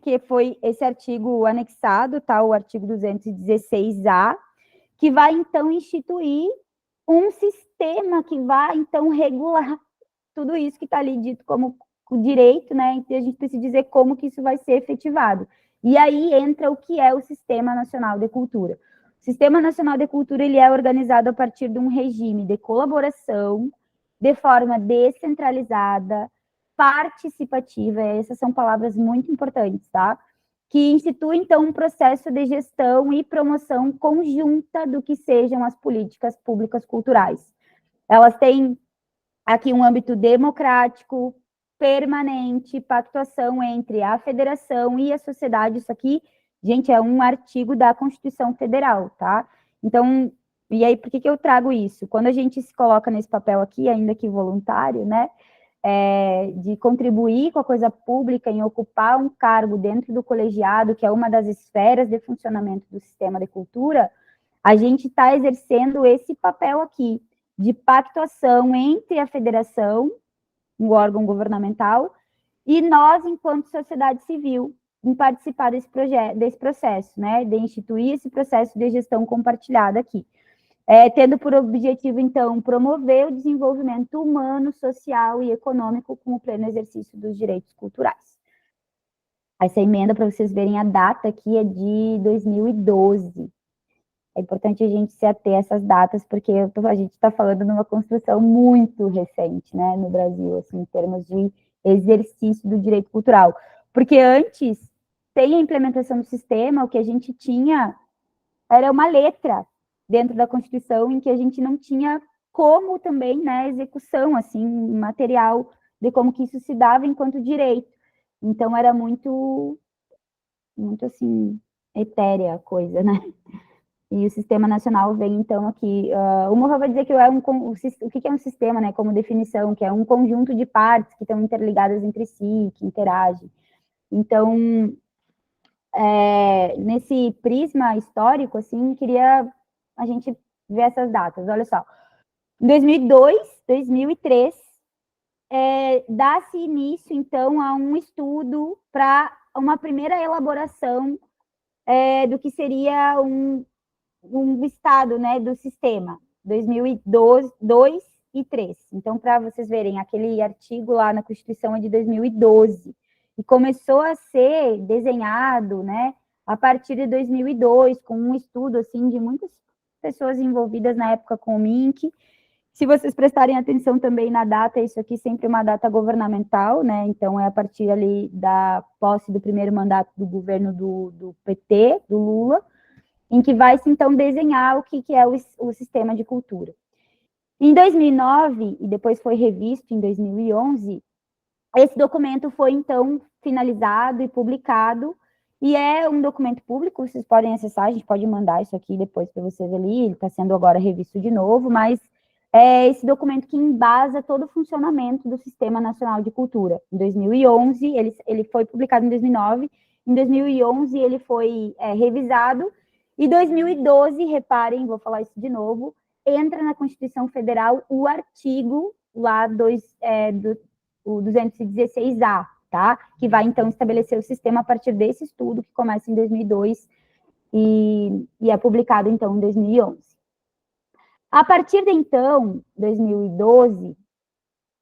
que foi esse artigo anexado, tá? O artigo 216A, que vai, então, instituir um sistema que vai, então, regular tudo isso que está ali dito como o direito, né? E a gente precisa dizer como que isso vai ser efetivado. E aí entra o que é o Sistema Nacional de Cultura. O Sistema Nacional de Cultura, ele é organizado a partir de um regime de colaboração, de forma descentralizada, participativa, essas são palavras muito importantes, tá? Que institui, então, um processo de gestão e promoção conjunta do que sejam as políticas públicas culturais. Elas têm aqui um âmbito democrático, permanente, pactuação entre a federação e a sociedade. Isso aqui, gente, é um artigo da Constituição Federal, tá? Então, e aí, por que eu trago isso? Quando a gente se coloca nesse papel aqui, ainda que voluntário, né, de contribuir com a coisa pública, em ocupar um cargo dentro do colegiado, que é uma das esferas de funcionamento do sistema de cultura, a gente está exercendo esse papel aqui, de pactuação entre a federação, um órgão governamental, e nós, enquanto sociedade civil, em participar desse processo, né, de instituir esse processo de gestão compartilhada aqui. Tendo por objetivo, então, promover o desenvolvimento humano, social e econômico com o pleno exercício dos direitos culturais. Essa emenda, para vocês verem a data aqui, é de 2012. É importante a gente se ater a essas datas, porque a gente está falando de uma construção muito recente, né, no Brasil, assim, em termos de exercício do direito cultural. Porque antes, sem a implementação do sistema, o que a gente tinha era uma letra dentro da Constituição, em que a gente não tinha como também, né, execução, assim, material, de como que isso se dava enquanto direito. Então, era muito, assim, etérea a coisa, né? E o Sistema Nacional vem, então, aqui. O Morra vai dizer que o que é um sistema, né, como definição, que é um conjunto de partes que estão interligadas entre si, que interagem. Então, nesse prisma histórico, assim, queria a gente ver essas datas. Olha só. Em 2002, 2003, dá-se início, então, a um estudo para uma primeira elaboração do que seria um estado, né, do sistema, 2002 e 3. Então, para vocês verem, aquele artigo lá na Constituição é de 2012, e começou a ser desenhado, né, a partir de 2002, com um estudo, assim, de muitas pessoas envolvidas na época com o MINC. Se vocês prestarem atenção também na data, isso aqui sempre é uma data governamental, né, então é a partir ali da posse do primeiro mandato do governo do PT, do Lula, em que vai se, então, desenhar o que é o sistema de cultura. Em 2009, e depois foi revisto em 2011, esse documento foi, então, finalizado e publicado, e é um documento público, vocês podem acessar, a gente pode mandar isso aqui depois para vocês ali, ele está sendo agora revisto de novo, mas é esse documento que embasa todo o funcionamento do Sistema Nacional de Cultura. Em 2011, ele foi publicado em 2009, em 2011 ele foi revisado, e 2012, reparem, vou falar isso de novo, entra na Constituição Federal o artigo lá do 216A, tá? Que vai, então, estabelecer o sistema a partir desse estudo, que começa em 2002 e é publicado, então, em 2011. A partir de, então, 2012,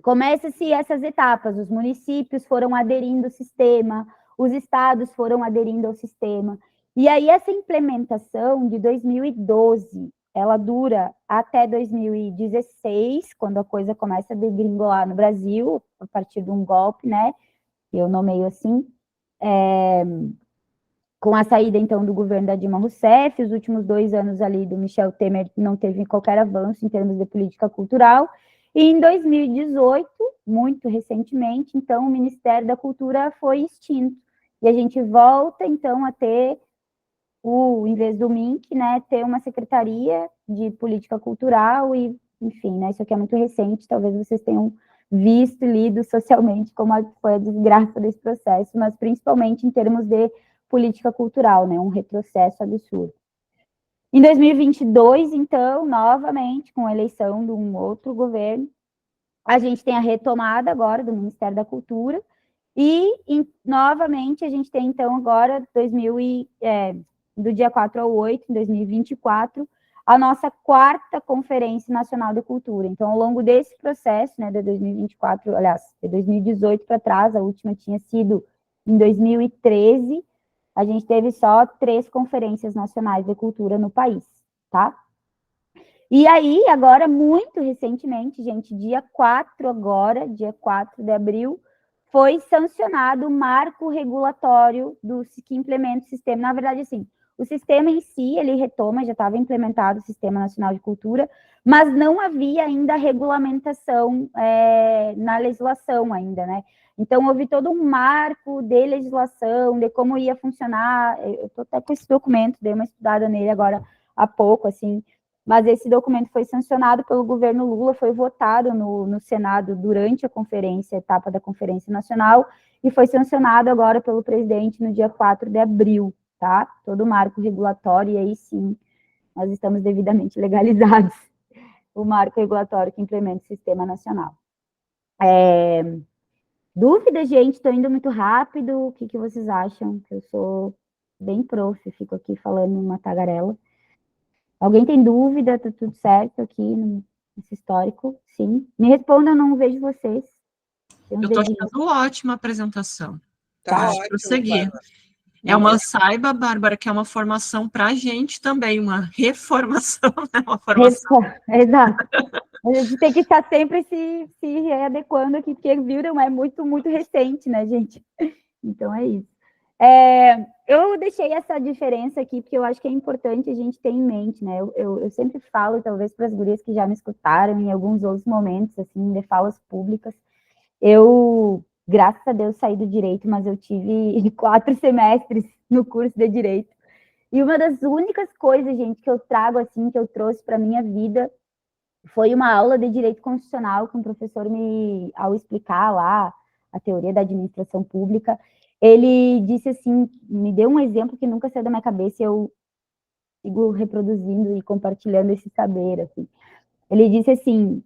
começam-se essas etapas, os municípios foram aderindo ao sistema, os estados foram aderindo ao sistema, e aí essa implementação de 2012, ela dura até 2016, quando a coisa começa a degringolar no Brasil, a partir de um golpe, né, eu nomeio assim, com a saída, então, do governo da Dilma Rousseff, os últimos 2 anos ali do Michel Temer não teve qualquer avanço em termos de política cultural, e em 2018, muito recentemente, então, o Ministério da Cultura foi extinto, e a gente volta, então, a ter em vez do MINC, né, ter uma secretaria de política cultural e, enfim, né, isso aqui é muito recente, talvez vocês tenham visto e lido socialmente como foi a desgraça desse processo, mas principalmente em termos de política cultural, né, um retrocesso absurdo. Em 2022, então, novamente, com a eleição de um outro governo, a gente tem a retomada agora do Ministério da Cultura novamente, a gente tem, então, agora, do dia 4 ao 8, em 2024, a nossa 4ª Conferência Nacional de Cultura. Então, ao longo desse processo, né, de 2024, aliás, de 2018 para trás, a última tinha sido em 2013, a gente teve só 3 conferências nacionais de cultura no país, tá? E aí, agora, muito recentemente, gente, dia 4 de abril, foi sancionado o marco regulatório que implementa o sistema. Na verdade, assim, o sistema em si, ele retoma, já estava implementado o Sistema Nacional de Cultura, mas não havia ainda regulamentação na legislação ainda, né? Então, houve todo um marco de legislação, de como ia funcionar. Eu estou até com esse documento, dei uma estudada nele agora há pouco, assim, mas esse documento foi sancionado pelo governo Lula, foi votado no Senado durante a etapa da Conferência Nacional, e foi sancionado agora pelo presidente no dia 4 de abril, tá? Todo o marco regulatório, e aí sim, nós estamos devidamente legalizados, o marco regulatório que implementa o Sistema Nacional. Dúvida, gente? Estou indo muito rápido, o que vocês acham? Eu sou bem prof, fico aqui falando uma tagarela. Alguém tem dúvida? Tá tudo certo aqui nesse histórico? Sim. Me respondam, eu não vejo vocês. Eu estou achando ótima a apresentação. Tá Pode ótimo, prosseguir. Bárbara. Saiba, Bárbara, que é uma formação para a gente também, uma reformação, né? Uma formação. Exato. A gente tem que estar sempre se readequando aqui, porque viram, é muito, muito recente, né, gente? Então, é isso. Eu deixei essa diferença aqui, porque eu acho que é importante a gente ter em mente, né? Eu sempre falo, talvez para as gurias que já me escutaram em alguns outros momentos, assim, de falas públicas, eu, graças a Deus, saí do direito, mas eu tive 4 semestres no curso de direito. E uma das únicas coisas, gente, que eu trago, assim, que eu trouxe para a minha vida, foi uma aula de direito constitucional que um professor ao explicar lá a teoria da administração pública, ele disse assim, me deu um exemplo que nunca saiu da minha cabeça, e eu sigo reproduzindo e compartilhando esse saber, assim. Ele disse assim,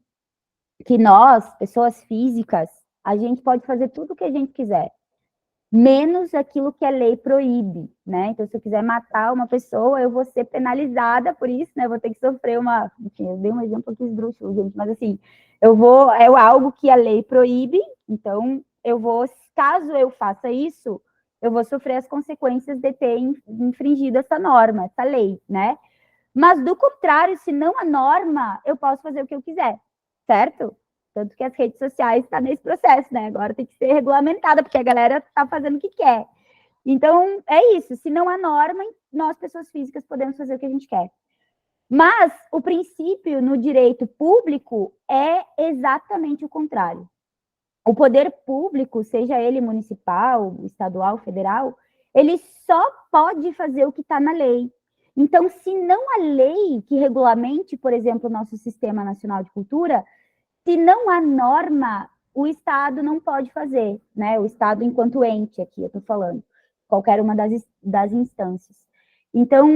que nós, pessoas físicas, a gente pode fazer tudo o que a gente quiser, menos aquilo que a lei proíbe, né? Então, se eu quiser matar uma pessoa, eu vou ser penalizada por isso, né? Eu vou ter que sofrer uma... Enfim, eu dei um exemplo aqui esdrúxulo, gente, mas assim, é algo que a lei proíbe, então eu vou, caso eu faça isso, eu vou sofrer as consequências de ter infringido essa norma, essa lei, né? Mas, do contrário, se não a norma, eu posso fazer o que eu quiser, certo? Tanto que as redes sociais estão nesse processo, né? Agora tem que ser regulamentada, porque a galera está fazendo o que quer. Então, é isso. Se não há norma, nós, pessoas físicas, podemos fazer o que a gente quer. Mas o princípio no direito público é exatamente o contrário. O poder público, seja ele municipal, estadual, federal, ele só pode fazer o que está na lei. Então, se não há lei que regulamente, por exemplo, o nosso Sistema Nacional de Cultura, se não há norma, o Estado não pode fazer, né? O Estado enquanto ente aqui, eu estou falando, qualquer uma das instâncias. Então,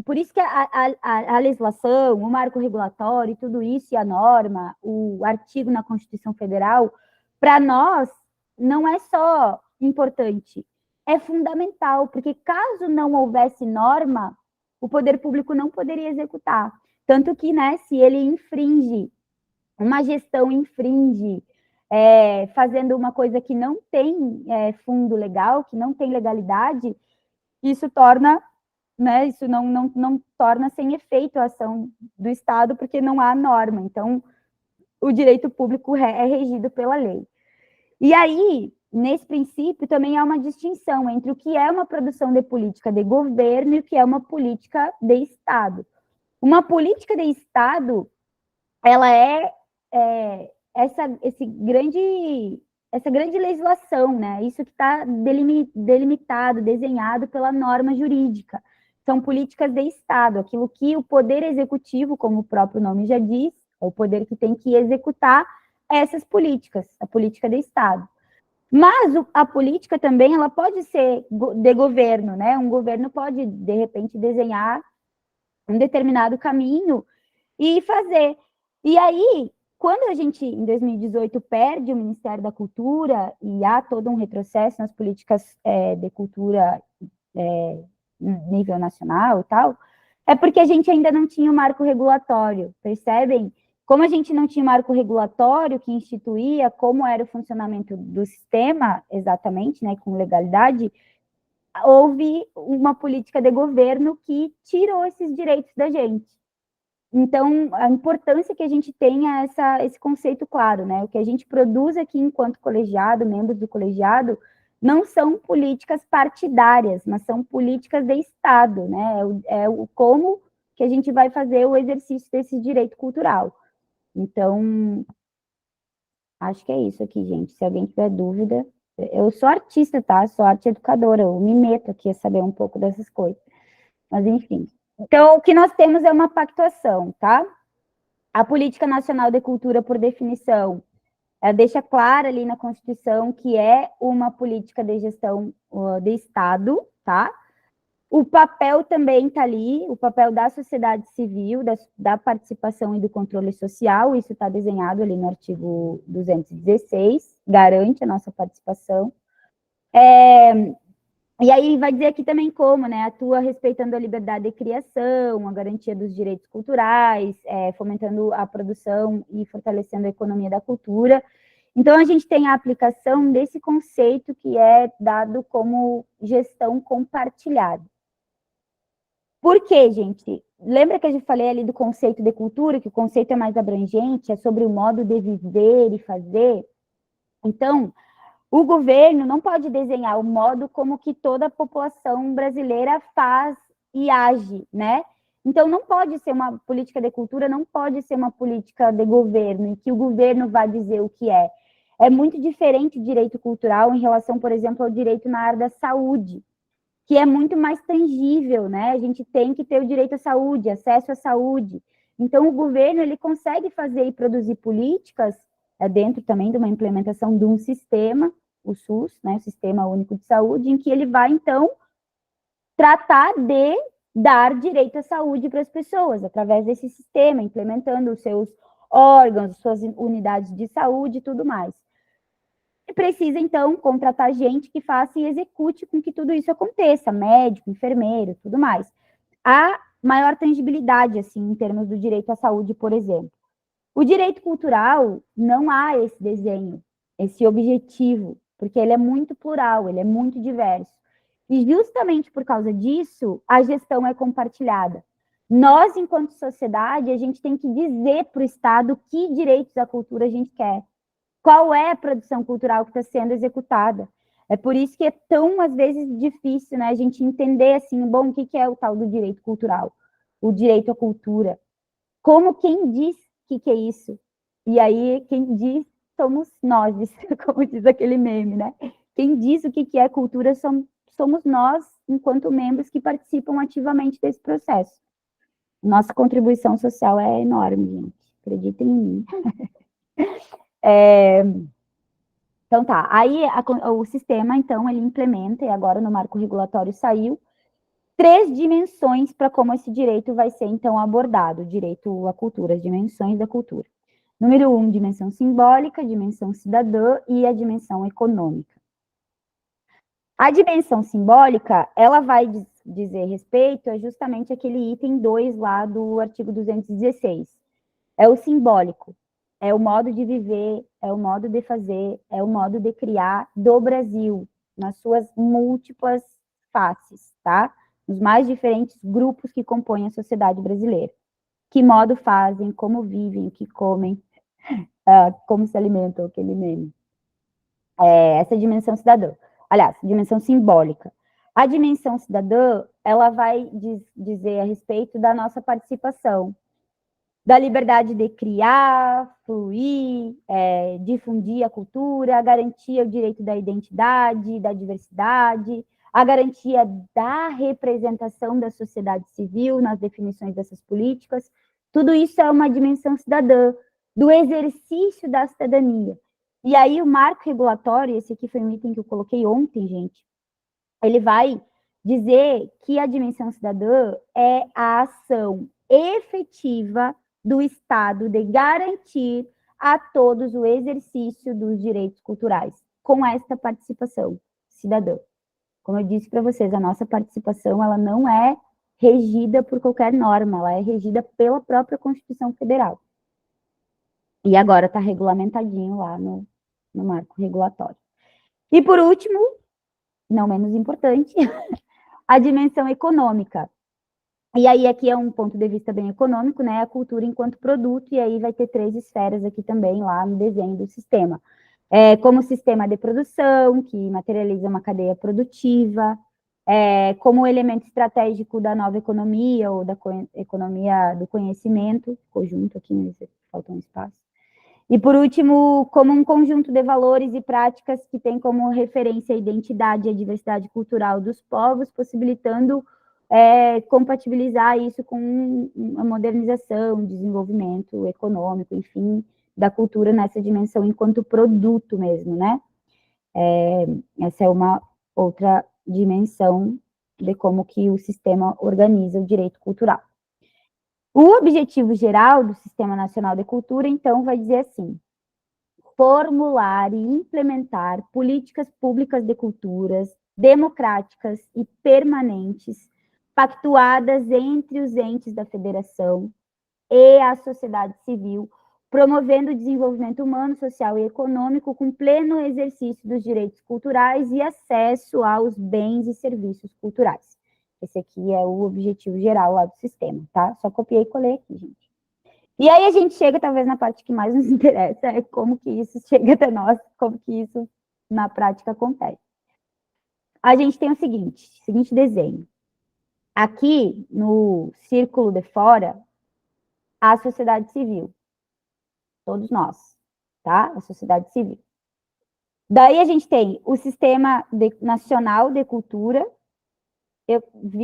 por isso que a legislação, o marco regulatório, tudo isso, e a norma, o artigo na Constituição Federal, para nós, não é só importante, é fundamental, porque caso não houvesse norma, o poder público não poderia executar. Tanto que, né, se ele infringe, uma gestão infringe, fazendo uma coisa que não tem fundo legal, que não tem legalidade, isso torna, né, isso não torna sem efeito a ação do Estado, porque não há norma. Então, o direito público é regido pela lei. E aí, nesse princípio, também há uma distinção entre o que é uma produção de política de governo e o que é uma política de Estado. Uma política de Estado, ela essa grande legislação, né? Isso que está delimitado, desenhado pela norma jurídica. São políticas de Estado, aquilo que o poder executivo, como o próprio nome já diz, é o poder que tem que executar essas políticas, a política de Estado. Mas a política também, ela pode ser de governo, né? Um governo pode, de repente, desenhar um determinado caminho e fazer. E aí, quando a gente, em 2018, perde o Ministério da Cultura e há todo um retrocesso nas políticas de cultura nível nacional e tal, é porque a gente ainda não tinha o marco regulatório, percebem? Como a gente não tinha o marco regulatório que instituía como era o funcionamento do sistema, exatamente, né, com legalidade, houve uma política de governo que tirou esses direitos da gente. Então, a importância que a gente tenha esse conceito claro, né? O que a gente produz aqui enquanto colegiado, membros do colegiado, não são políticas partidárias, mas são políticas de Estado, né? Como que a gente vai fazer o exercício desse direito cultural. Então, acho que é isso aqui, gente. Se alguém tiver dúvida, eu sou artista, tá? Sou arte educadora, eu me meto aqui a saber um pouco dessas coisas. Mas, enfim. Então, o que nós temos é uma pactuação, tá? A Política Nacional de Cultura, por definição, ela deixa claro ali na Constituição que é uma política de gestão de Estado, tá? O papel também está ali, o papel da sociedade civil, da participação e do controle social, isso está desenhado ali no artigo 216, garante a nossa participação. E aí vai dizer aqui também como, né, atua respeitando a liberdade de criação, a garantia dos direitos culturais, fomentando a produção e fortalecendo a economia da cultura. Então, a gente tem a aplicação desse conceito que é dado como gestão compartilhada. Por quê, gente? Lembra que a gente falei ali do conceito de cultura, que o conceito é mais abrangente, é sobre o modo de viver e fazer? Então, o governo não pode desenhar o modo como que toda a população brasileira faz e age, né? Então, não pode ser uma política de cultura, não pode ser uma política de governo, em que o governo vai dizer o que é. É muito diferente o direito cultural em relação, por exemplo, ao direito na área da saúde, que é muito mais tangível, né? A gente tem que ter o direito à saúde, acesso à saúde. Então, o governo, ele consegue fazer e produzir políticas, dentro também de uma implementação de um sistema, o SUS, né, o Sistema Único de Saúde, em que ele vai, então, tratar de dar direito à saúde para as pessoas, através desse sistema, implementando os seus órgãos, suas unidades de saúde e tudo mais. E precisa, então, contratar gente que faça e execute com que tudo isso aconteça, médico, enfermeiro, tudo mais. Há maior tangibilidade, assim, em termos do direito à saúde, por exemplo. O direito cultural, não há esse desenho, esse objetivo, porque ele é muito plural, ele é muito diverso. E justamente por causa disso, a gestão é compartilhada. Nós, enquanto sociedade, a gente tem que dizer para o Estado que direitos à cultura a gente quer. Qual é a produção cultural que está sendo executada? É por isso que é tão, às vezes, difícil, né, a gente entender, assim, bom, o que é o tal do direito cultural? O direito à cultura. Como quem diz o que é isso? E aí, quem diz somos nós, como diz aquele meme, né? Quem diz o que é cultura somos nós, enquanto membros que participam ativamente desse processo. Nossa contribuição social é enorme, gente. Acreditem em mim. Então tá, aí o sistema, então, ele implementa, e agora no marco regulatório saiu, 3 dimensões para como esse direito vai ser, então, abordado, o direito à cultura, as dimensões da cultura. Número 1, dimensão simbólica, dimensão cidadã e a dimensão econômica. A dimensão simbólica, ela vai dizer respeito a justamente aquele item 2 lá do artigo 216. É o simbólico, é o modo de viver, é o modo de fazer, é o modo de criar do Brasil, nas suas múltiplas faces, tá? Nos mais diferentes grupos que compõem a sociedade brasileira. Que modo fazem, como vivem, o que comem, como se alimentam, aquele meme. Essa é a dimensão cidadã. Aliás, dimensão simbólica. A dimensão cidadã, ela vai dizer a respeito da nossa participação, da liberdade de criar, fluir, difundir a cultura, a garantia do direito da identidade, da diversidade, a garantia da representação da sociedade civil nas definições dessas políticas. Tudo isso é uma dimensão cidadã, do exercício da cidadania. E aí o marco regulatório, esse aqui foi um item que eu coloquei ontem, gente, ele vai dizer que a dimensão cidadã é a ação efetiva do Estado de garantir a todos o exercício dos direitos culturais, com esta participação cidadã. Como eu disse para vocês, a nossa participação, ela não é regida por qualquer norma, ela é regida pela própria Constituição Federal. E agora está regulamentadinho lá no marco regulatório. E por último, não menos importante, a dimensão econômica. E aí aqui é um ponto de vista bem econômico, né? A cultura enquanto produto, e aí vai ter 3 esferas aqui também lá no desenho do sistema. Como sistema de produção, que materializa uma cadeia produtiva, como elemento estratégico da nova economia, ou da economia do conhecimento, ficou junto aqui, mas faltou um espaço. E, por último, como um conjunto de valores e práticas que tem como referência a identidade e a diversidade cultural dos povos, possibilitando compatibilizar isso com a modernização, desenvolvimento econômico, enfim, da cultura nessa dimensão enquanto produto mesmo, né? Essa é uma outra dimensão de como que o sistema organiza o direito cultural. O objetivo geral do Sistema Nacional de Cultura, então, vai dizer assim: formular e implementar políticas públicas de culturas democráticas e permanentes, pactuadas entre os entes da federação e a sociedade civil, promovendo o desenvolvimento humano, social e econômico com pleno exercício dos direitos culturais e acesso aos bens e serviços culturais. Esse aqui é o objetivo geral lá do sistema, tá? Só copiei e colei aqui, gente. E aí a gente chega, talvez, na parte que mais nos interessa, é como que isso chega até nós, como que isso, na prática, acontece. A gente tem o seguinte desenho. Aqui, no círculo de fora, a sociedade civil. Todos nós, tá? A sociedade civil. Daí a gente tem o Sistema Nacional de Cultura.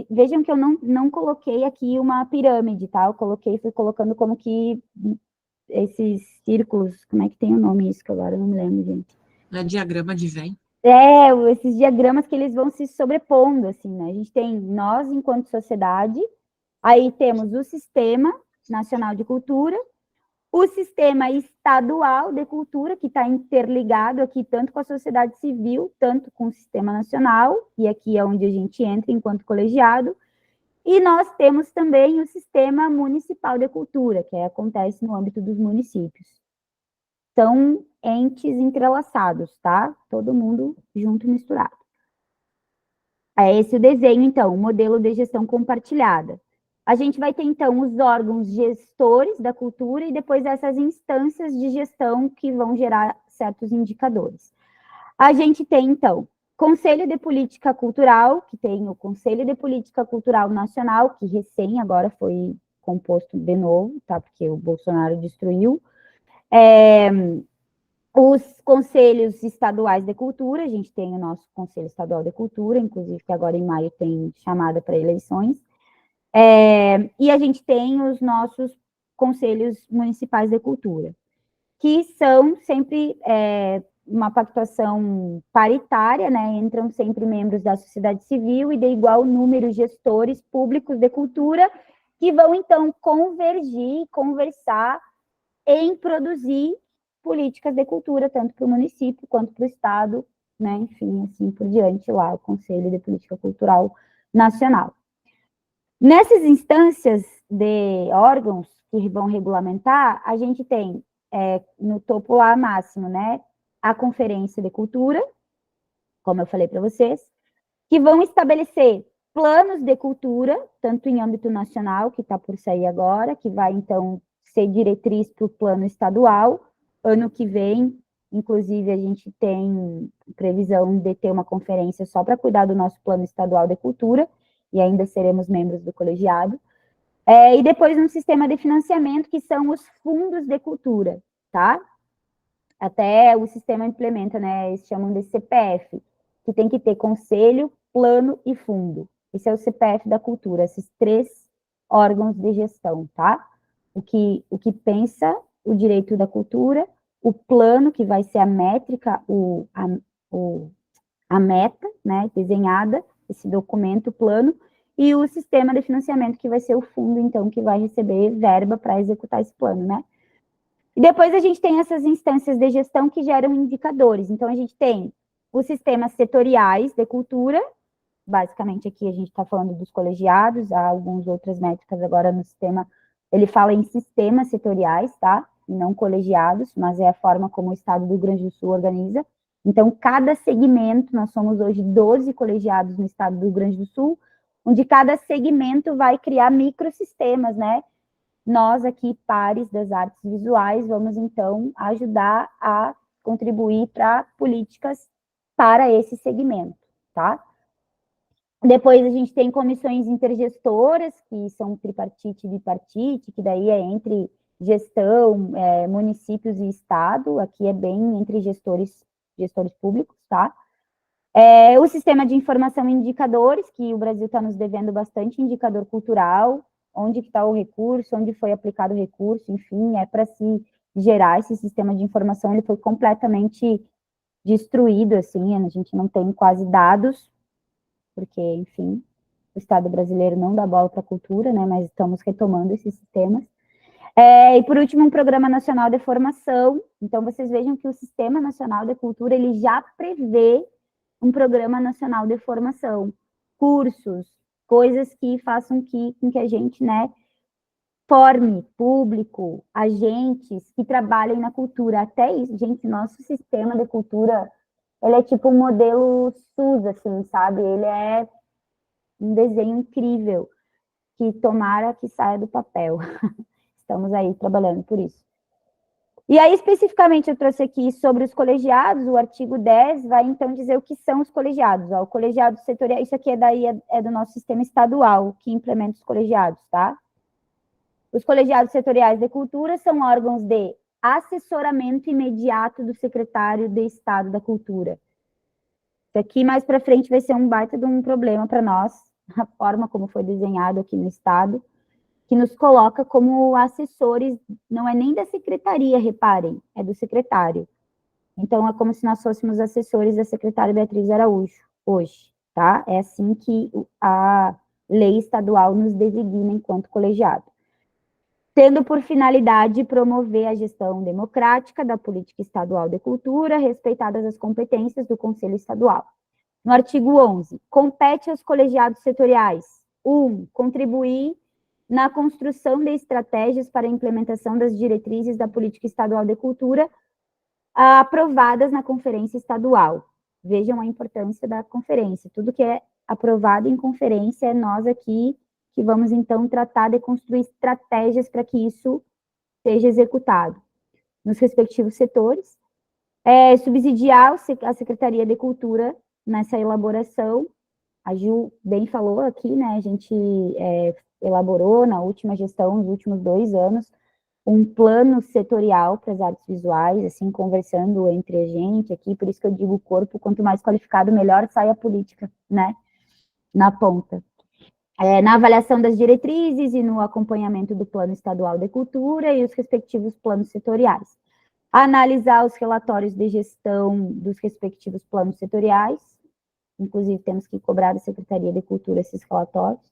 Vejam que eu não coloquei aqui uma pirâmide, tá? Eu fui colocando como que esses círculos, como é que tem o nome isso, que agora eu não me lembro, gente. É diagrama de Venn. Esses diagramas que eles vão se sobrepondo, assim, né? A gente tem nós, enquanto sociedade, aí temos o Sistema Nacional de Cultura, O sistema estadual de cultura, que está interligado aqui tanto com a sociedade civil, tanto com o sistema nacional, e aqui é onde a gente entra enquanto colegiado. E nós temos também o sistema municipal de cultura, que acontece no âmbito dos municípios. São entes entrelaçados, tá? Todo mundo junto e misturado. É esse o desenho, então, o modelo de gestão compartilhada. A gente vai ter, então, os órgãos gestores da cultura e depois essas instâncias de gestão que vão gerar certos indicadores. A gente tem, então, Conselho de Política Cultural, que tem o Conselho de Política Cultural Nacional, que recém agora foi composto de novo, tá? Porque o Bolsonaro destruiu. Os conselhos estaduais de cultura, a gente tem o nosso Conselho Estadual de Cultura, inclusive que agora em maio tem chamada para eleições. E a gente tem os nossos conselhos municipais de cultura, que são sempre uma pactuação paritária, né? Entram sempre membros da sociedade civil e de igual número gestores públicos de cultura, que vão, então, convergir, conversar em produzir políticas de cultura, tanto para o município quanto para o Estado, né? Enfim, assim por diante, lá, o Conselho de Política Cultural Nacional. Nessas instâncias de órgãos que vão regulamentar, a gente tem, no topo lá máximo, né, a Conferência de Cultura, como eu falei para vocês, que vão estabelecer planos de cultura, tanto em âmbito nacional, que está por sair agora, que vai, então, ser diretriz para o plano estadual. Ano que vem, inclusive, a gente tem previsão de ter uma conferência só para cuidar do nosso plano estadual de cultura, e ainda seremos membros do colegiado. E depois um sistema de financiamento, que são os fundos de cultura, tá? Até o sistema implementa, né? Eles chamam de CPF, que tem que ter conselho, plano e fundo. Esse é o CPF da cultura, esses 3 órgãos de gestão, tá? O que pensa o direito da cultura, o plano, que vai ser a métrica, a meta, né, desenhada, esse documento, plano, e o sistema de financiamento, que vai ser o fundo, então, que vai receber verba para executar esse plano, né? E depois a gente tem essas instâncias de gestão que geram indicadores. Então, a gente tem os sistemas setoriais de cultura, basicamente aqui a gente está falando dos colegiados, há algumas outras métricas agora no sistema, ele fala em sistemas setoriais, tá? E não colegiados, mas é a forma como o Estado do Rio Grande do Sul organiza. Então, cada segmento, nós somos hoje 12 colegiados no Estado do Rio Grande do Sul, onde cada segmento vai criar microsistemas, né? Nós aqui, pares das artes visuais, vamos, então, ajudar a contribuir para políticas para esse segmento, tá? Depois a gente tem comissões intergestoras, que são tripartite e bipartite, que daí é entre gestão, municípios e Estado, aqui é bem entre gestores públicos, tá? O sistema de informação e indicadores, que o Brasil está nos devendo bastante indicador cultural, onde está o recurso, onde foi aplicado o recurso, enfim, para se gerar esse sistema de informação, ele foi completamente destruído, assim, a gente não tem quase dados, porque, enfim, o Estado brasileiro não dá bola para a cultura, né, mas estamos retomando esses sistemas. E, por último, um Programa Nacional de Formação. Então, vocês vejam que o Sistema Nacional de Cultura, ele já prevê um Programa Nacional de Formação, cursos, coisas que façam com que a gente, né, forme público, agentes que trabalhem na cultura. Até isso, gente, nosso sistema de cultura, ele é tipo um modelo SUS, assim, sabe? Ele é um desenho incrível, que tomara que saia do papel. Estamos aí trabalhando por isso. E aí, especificamente, eu trouxe aqui sobre os colegiados, o artigo 10 vai, então, dizer o que são os colegiados. Ó, o colegiado setorial, isso aqui é do nosso sistema estadual, que implementa os colegiados, tá? Os colegiados setoriais de cultura são órgãos de assessoramento imediato do secretário de Estado da Cultura. Isso aqui, mais para frente, vai ser um baita de um problema para nós, a forma como foi desenhado aqui no Estado, que nos coloca como assessores, não é nem da secretaria, reparem, é do secretário. Então, é como se nós fôssemos assessores da secretária Beatriz Araújo, hoje, tá? É assim que a lei estadual nos designa enquanto colegiado. tendo por finalidade promover a gestão democrática da política estadual de cultura, respeitadas as competências do Conselho Estadual. No artigo 11, compete aos colegiados setoriais: 1. Contribuir na construção de estratégias para a implementação das diretrizes da política estadual de cultura aprovadas na conferência estadual. Vejam a importância da conferência. Tudo que é aprovado em conferência é nós aqui que vamos, então, tratar de construir estratégias para que isso seja executado nos respectivos setores. Subsidiar a Secretaria de Cultura nessa elaboração. A Ju bem falou aqui, né? A gente elaborou na última gestão, nos últimos 2 anos, um plano setorial para as artes visuais, assim, conversando entre a gente aqui, por isso que eu digo corpo, quanto mais qualificado, melhor sai a política, né? Na ponta. Na avaliação das diretrizes e no acompanhamento do Plano Estadual de Cultura e os respectivos planos setoriais. Analisar os relatórios de gestão dos respectivos planos setoriais, inclusive temos que cobrar da Secretaria de Cultura esses relatórios.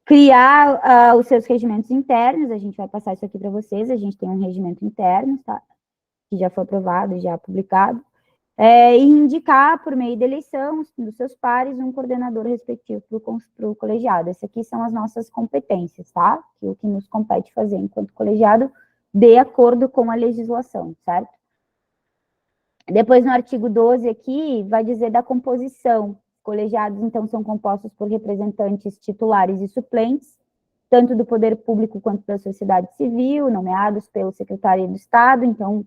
Criar os seus regimentos internos, a gente vai passar isso aqui para vocês, a gente tem um regimento interno, tá? Que já foi aprovado, já publicado. E indicar, por meio de eleição dos seus pares, um coordenador respectivo para o colegiado. Essas aqui são as nossas competências, tá? Que o que nos compete fazer enquanto colegiado, de acordo com a legislação, certo? Depois, no artigo 12 aqui, vai dizer da composição. Colegiados, então, são compostos por representantes titulares e suplentes, tanto do poder público quanto da sociedade civil, nomeados pelo secretário do Estado. Então,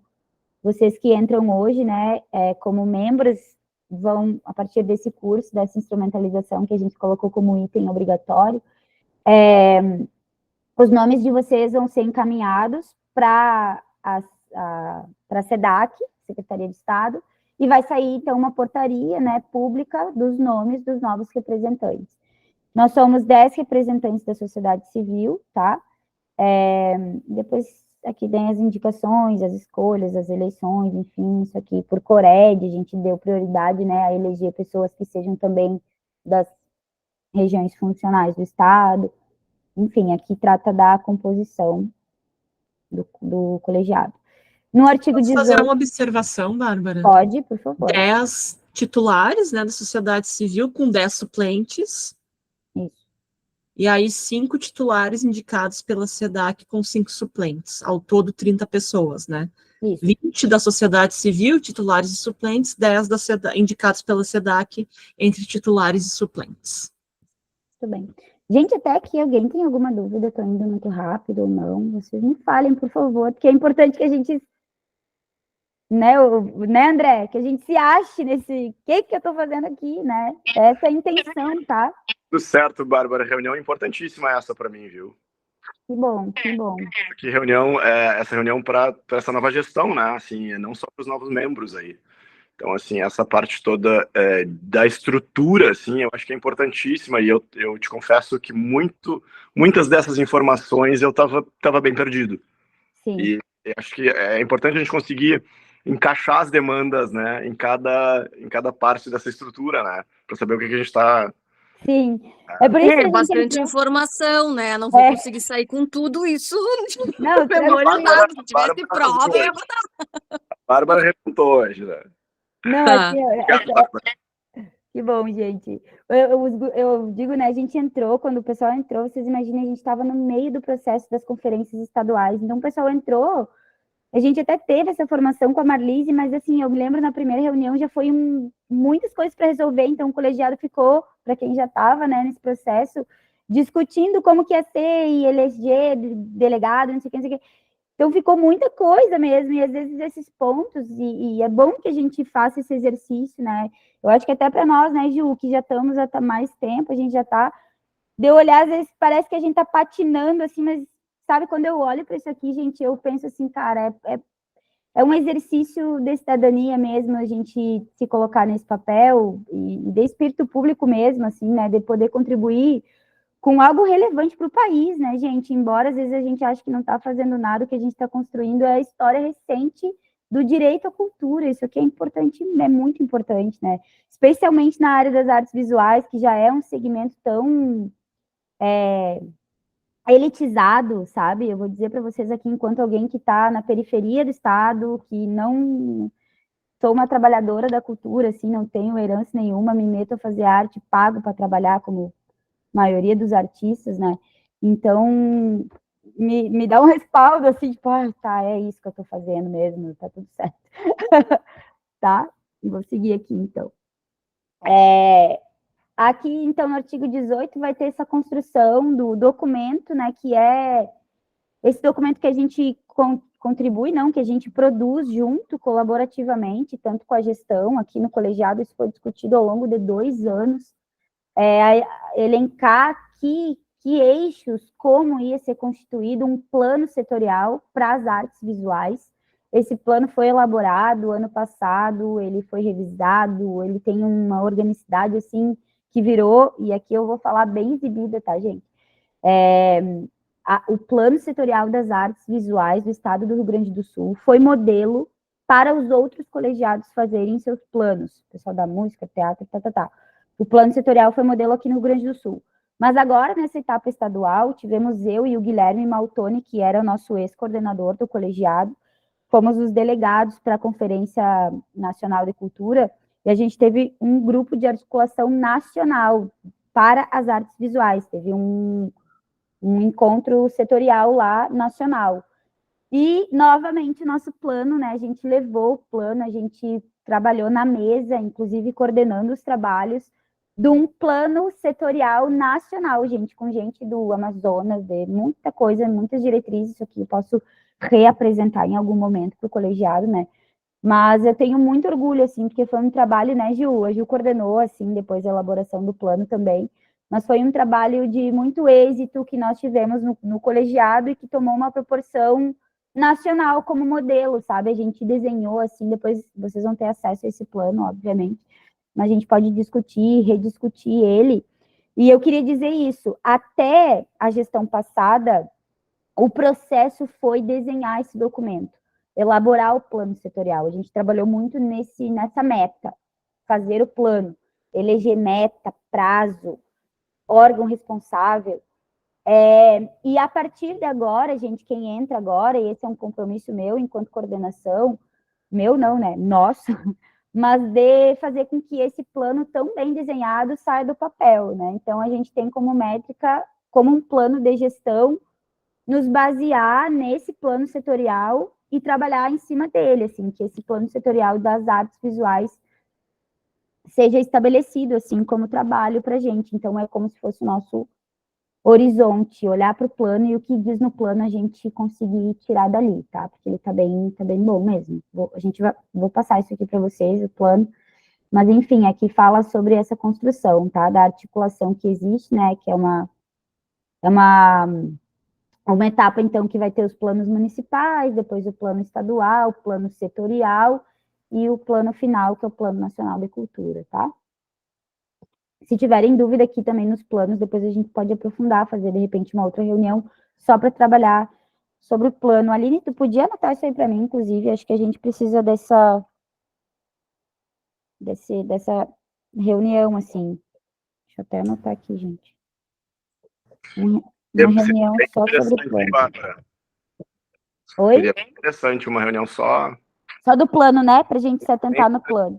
vocês que entram hoje, né, como membros, vão, a partir desse curso, dessa instrumentalização que a gente colocou como item obrigatório, os nomes de vocês vão ser encaminhados para a SEDAC, Secretaria de Estado, e vai sair, então, uma portaria, né, pública dos nomes dos novos representantes. Nós somos 10 representantes da sociedade civil, tá? Depois, aqui tem as indicações, as escolhas, as eleições, enfim, isso aqui por CORED, a gente deu prioridade, né, a eleger pessoas que sejam também das regiões funcionais do Estado. Enfim, aqui trata da composição do colegiado. No artigo 18... Posso fazer uma observação, Bárbara? Pode, por favor. 10 titulares, né, da sociedade civil, com 10 suplentes. Isso. E aí, 5 titulares indicados pela SEDAC com 5 suplentes. Ao todo, 30 pessoas, né? Isso. 20 da sociedade civil, titulares e suplentes, 10 indicados pela SEDAC entre titulares e suplentes. Muito bem. Gente, até aqui, alguém tem alguma dúvida? Estou indo muito rápido ou não? Vocês me falem, por favor, porque é importante que a gente... Né, André? Que a gente se ache nesse... O que eu estou fazendo aqui, né? Essa é a intenção, tá? Tudo certo, Bárbara. Reunião importantíssima essa para mim, viu? Que bom, que bom. Que reunião, essa reunião para essa nova gestão, né? Assim, não só para os novos membros aí. Então, assim, essa parte toda da estrutura, assim, eu acho que é importantíssima, e eu te confesso que muitas dessas informações eu estava bem perdido. Sim. E acho que é importante a gente conseguir encaixar as demandas, né, em cada parte dessa estrutura, né, para saber o que a gente está... Sim, é por isso que a gente bastante informação, né? Não vou conseguir sair com tudo isso não, memorizado. Se tivesse prova, eu ia botar. A Bárbara repontou hoje, né? Não, que bom, gente. Eu digo, né, a gente entrou, quando o pessoal entrou, vocês imaginem, a gente estava no meio do processo das conferências estaduais, então o pessoal entrou, a gente até teve essa formação com a Marlise, mas assim, eu me lembro na primeira reunião já foi muitas coisas para resolver, então o colegiado ficou, para quem já estava, né, nesse processo, discutindo como que ia ser e eleger delegado, não sei o que. Então, ficou muita coisa mesmo, e às vezes esses pontos, e é bom que a gente faça esse exercício, né? Eu acho que até para nós, né, Ju, que já estamos há mais tempo, a gente já está... De eu olhar, às vezes parece que a gente está patinando, assim, mas, sabe, quando eu olho para isso aqui, gente, eu penso assim, cara, é um exercício de cidadania mesmo, a gente se colocar nesse papel, e de espírito público mesmo, assim, né, de poder contribuir com algo relevante para o país, né, gente? Embora às vezes a gente ache que não está fazendo nada, o que a gente está construindo é a história recente do direito à cultura. Isso aqui é importante, é muito importante, né? Especialmente na área das artes visuais, que já é um segmento tão elitizado, sabe? Eu vou dizer para vocês aqui, enquanto alguém que está na periferia do estado, que não sou uma trabalhadora da cultura, assim, não tenho herança nenhuma, me meto a fazer arte, pago para trabalhar, como a maioria dos artistas, né? Então, me dá um respaldo, assim, tipo, tá, é isso que eu estou fazendo mesmo, tá tudo certo. Tá? Vou seguir aqui, então. Aqui, então, no artigo 18, vai ter essa construção do documento, né, que é esse documento que a gente contribui, não, que a gente produz junto, colaborativamente, tanto com a gestão, aqui no colegiado, isso foi discutido ao longo de 2 anos, elencar que eixos, como ia ser constituído um plano setorial para as artes visuais. Esse plano foi elaborado ano passado, ele foi revisado, ele tem uma organicidade, assim, que virou, e aqui eu vou falar bem exibida, tá, gente? O Plano Setorial das Artes Visuais do Estado do Rio Grande do Sul foi modelo para os outros colegiados fazerem seus planos, pessoal da música, teatro, O Plano Setorial foi modelo aqui no Rio Grande do Sul. Mas agora, nessa etapa estadual, tivemos eu e o Guilherme Maltoni, que era o nosso ex-coordenador do colegiado, fomos os delegados para a Conferência Nacional de Cultura, e a gente teve um grupo de articulação nacional para as artes visuais, teve um encontro setorial lá, nacional. E, novamente, nosso plano, né, a gente levou o plano, a gente trabalhou na mesa, inclusive coordenando os trabalhos de um plano setorial nacional, gente, com gente do Amazonas, de muita coisa, muitas diretrizes, isso aqui eu posso reapresentar em algum momento para o colegiado, né, mas eu tenho muito orgulho, assim, porque foi um trabalho, né, Gil? A Gil coordenou, assim, depois a elaboração do plano também, mas foi um trabalho de muito êxito que nós tivemos no colegiado e que tomou uma proporção nacional como modelo, sabe? A gente desenhou, assim, depois vocês vão ter acesso a esse plano, obviamente, mas a gente pode discutir, rediscutir ele. E eu queria dizer isso, até a gestão passada, o processo foi desenhar esse documento, elaborar o plano setorial. A gente trabalhou muito nessa meta, fazer o plano, eleger meta, prazo, órgão responsável. E a partir de agora, gente, quem entra agora, e esse é um compromisso meu enquanto coordenação, meu não, né, nosso, mas de fazer com que esse plano tão bem desenhado saia do papel, né? Então, a gente tem como métrica, como um plano de gestão, nos basear nesse plano setorial e trabalhar em cima dele, assim, que esse plano setorial das artes visuais seja estabelecido, assim, como trabalho para a gente. Então, é como se fosse o nosso horizonte, olhar para o plano e o que diz no plano a gente conseguir tirar dali, tá? Porque ele tá bem bom mesmo. Vou passar isso aqui para vocês, o plano, mas enfim, aqui fala sobre essa construção, tá? Da articulação que existe, né? Que é uma etapa, então, que vai ter os planos municipais, depois o plano estadual, o plano setorial e o plano final, que é o Plano Nacional de Cultura, tá? Se tiverem dúvida aqui também nos planos, depois a gente pode aprofundar, fazer, de repente, uma outra reunião só para trabalhar sobre o plano. Aline, tu podia anotar isso aí para mim, inclusive, acho que a gente precisa dessa reunião, assim. Deixa eu até anotar aqui, gente. Uma reunião só sobre o plano. Bárbara. Oi? Seria bem interessante uma reunião só. Só do plano, né? Para a gente se atentar no plano.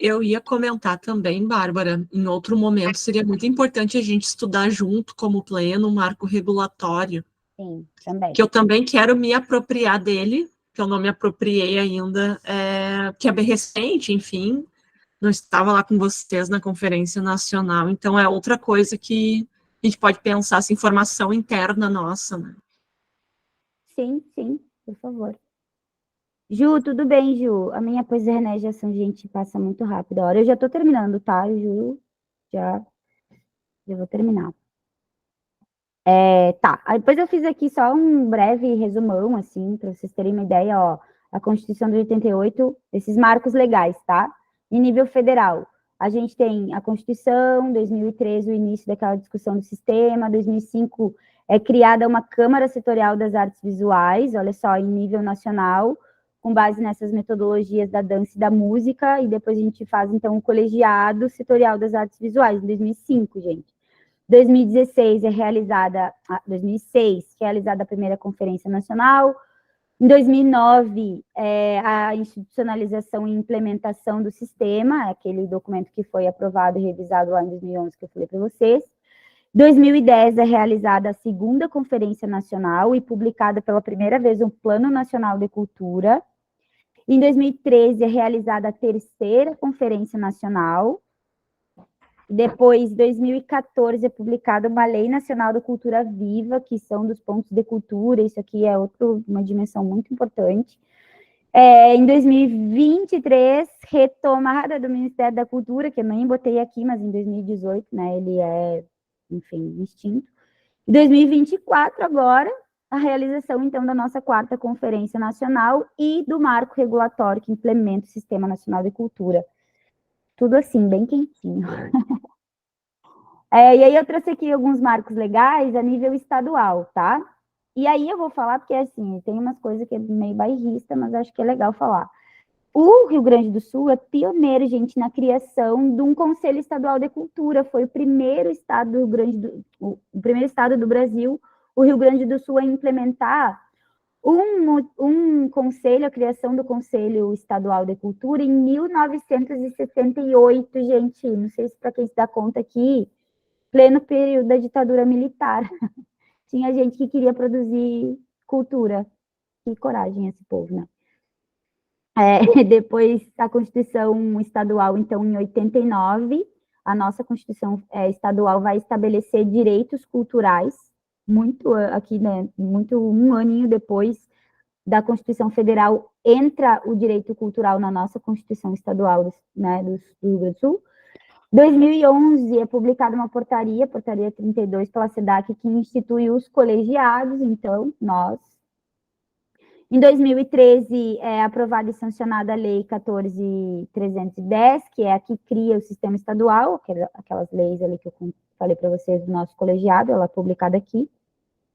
Eu ia comentar também, Bárbara, em outro momento, seria muito importante a gente estudar junto, como pleno, um marco regulatório. Sim, também. Que eu também quero me apropriar dele, que eu não me apropriei ainda, que é bem recente, enfim, não estava lá com vocês na Conferência Nacional, então é outra coisa que a gente pode pensar, essa informação interna nossa, né? Sim, por favor. Ju, tudo bem, Ju? A minha pós-renegação, gente, passa muito rápido. A hora eu já tô terminando, tá, Ju? Já vou terminar. Tá, depois eu fiz aqui só um breve resumão, assim, para vocês terem uma ideia, ó. A Constituição de 88, esses marcos legais, tá? Em nível federal, a gente tem a Constituição, 2013, o início daquela discussão do sistema, 2005 é criada uma Câmara Setorial das Artes Visuais, olha só, em nível nacional, com base nessas metodologias da dança e da música, e depois a gente faz, então, o Colegiado Setorial das Artes Visuais, em 2005, gente. 2016 2006, realizada a primeira Conferência Nacional. Em 2009, a institucionalização e implementação do sistema, aquele documento que foi aprovado e revisado lá em 2011, que eu falei para vocês. 2010 é realizada a segunda Conferência Nacional e publicada pela primeira vez um Plano Nacional de Cultura. Em 2013 é realizada a terceira Conferência Nacional. Depois, em 2014, é publicada uma Lei Nacional da Cultura Viva, que são dos pontos de cultura, isso aqui é uma dimensão muito importante. Em 2023, retomada do Ministério da Cultura, que eu nem botei aqui, mas em 2018, né, ele é, enfim, extinto. Em 2024, agora, a realização, então, da nossa quarta Conferência Nacional e do marco regulatório que implementa o Sistema Nacional de Cultura. Tudo assim, bem quentinho. E aí eu trouxe aqui alguns marcos legais a nível estadual, tá? E aí eu vou falar, porque assim, tem umas coisas que é meio bairrista, mas acho que é legal falar. O Rio Grande do Sul é pioneiro, gente, na criação de um Conselho Estadual de Cultura. Foi o primeiro estado o primeiro estado do Brasil, o Rio Grande do Sul, a implementar um conselho, a criação do Conselho Estadual de Cultura em 1968, gente. Não sei se para quem se dá conta aqui, pleno período da ditadura militar. Tinha gente que queria produzir cultura. Que coragem esse povo, né? Depois, a Constituição Estadual, então, em 89, a nossa Constituição Estadual vai estabelecer direitos culturais, muito aqui, né, muito um aninho depois da Constituição Federal, entra o direito cultural na nossa Constituição Estadual, né, do Rio Grande do Sul. 2011 é publicada uma portaria 32 pela SEDAC, que institui os colegiados, então, nós. Em 2013, é aprovada e sancionada a Lei 14.310, que é a que cria o sistema estadual, aquelas leis ali que eu falei para vocês do nosso colegiado, ela é publicada aqui.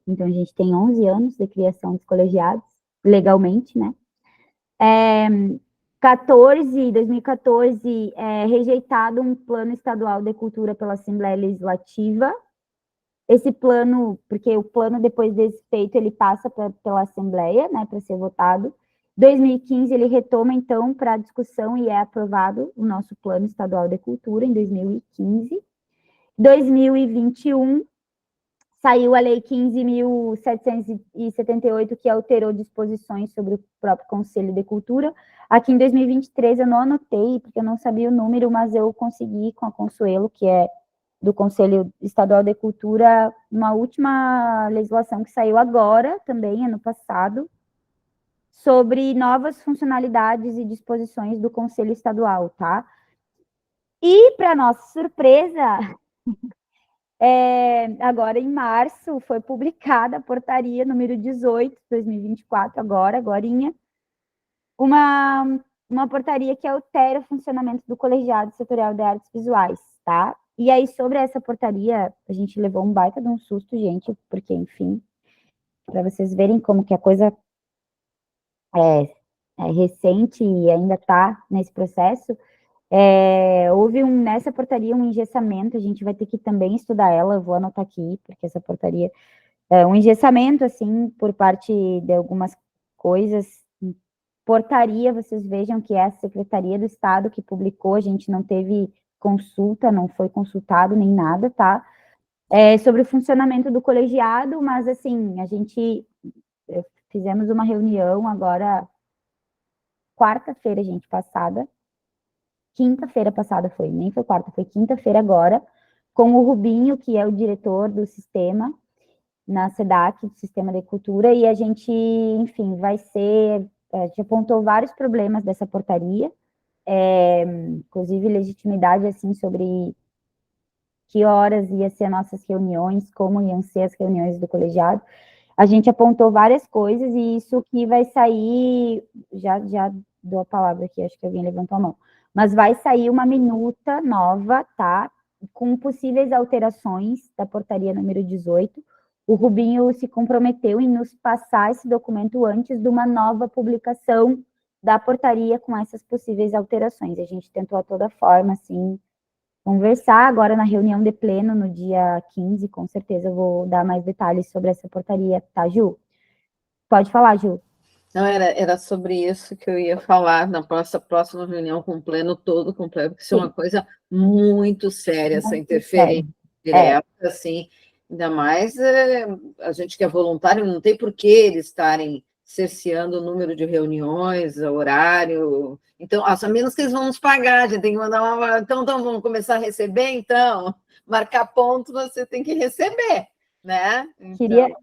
Então, a gente tem 11 anos de criação dos colegiados, legalmente, né? 2014, é rejeitado um plano estadual de cultura pela Assembleia Legislativa. Esse plano, porque o plano, depois desse feito, ele passa pela Assembleia, né, para ser votado. 2015, ele retoma, então, para discussão e é aprovado o nosso Plano Estadual de Cultura, em 2015. 2021, saiu a Lei 15.778, que alterou disposições sobre o próprio Conselho de Cultura. Aqui em 2023, eu não anotei, porque eu não sabia o número, mas eu consegui, com a Consuelo, que é do Conselho Estadual de Cultura, uma última legislação que saiu agora, também, ano passado, sobre novas funcionalidades e disposições do Conselho Estadual, tá? E, para nossa surpresa, agora em março, foi publicada a portaria número 18, 2024, agorinha, uma portaria que altera o funcionamento do Colegiado Setorial de Artes Visuais, tá? E aí, sobre essa portaria, a gente levou um baita de um susto, gente, porque, enfim, para vocês verem como que a coisa é recente e ainda está nesse processo, houve nessa portaria um engessamento, a gente vai ter que também estudar ela, eu vou anotar aqui, porque essa portaria é um engessamento, assim, por parte de algumas coisas. Portaria, vocês vejam que é a Secretaria do Estado que publicou, a gente não teve consulta, não foi consultado nem nada, tá? Sobre o funcionamento do colegiado, mas, assim, a gente fizemos uma reunião agora, quarta-feira, gente, passada, quinta-feira passada foi, nem foi quarta, foi quinta-feira agora, com o Rubinho, que é o diretor do sistema, na SEDAC, do Sistema de Cultura, e a gente, enfim, a gente apontou vários problemas dessa portaria, inclusive legitimidade, assim, sobre que horas ia ser nossas reuniões, como iam ser as reuniões do colegiado. A gente apontou várias coisas, e isso que vai sair, já dou a palavra aqui, acho que alguém levantou a mão, mas vai sair uma minuta nova, tá? Com possíveis alterações da portaria número 18. O Rubinho se comprometeu em nos passar esse documento antes de uma nova publicação da portaria com essas possíveis alterações. A gente tentou a toda forma, assim, conversar. Agora, na reunião de pleno, no dia 15, com certeza eu vou dar mais detalhes sobre essa portaria, tá, Ju? Pode falar, Ju. Não, era sobre isso que eu ia falar na próxima reunião com o pleno todo completo, porque isso é uma coisa muito séria, essa interferência direta, assim, ainda mais a gente que é voluntário, não tem por que eles estarem cerceando o número de reuniões, o horário, então, a menos que eles vão nos pagar, a gente tem que mandar uma... Então, vamos começar a receber, então, marcar ponto, você tem que receber, né? Então...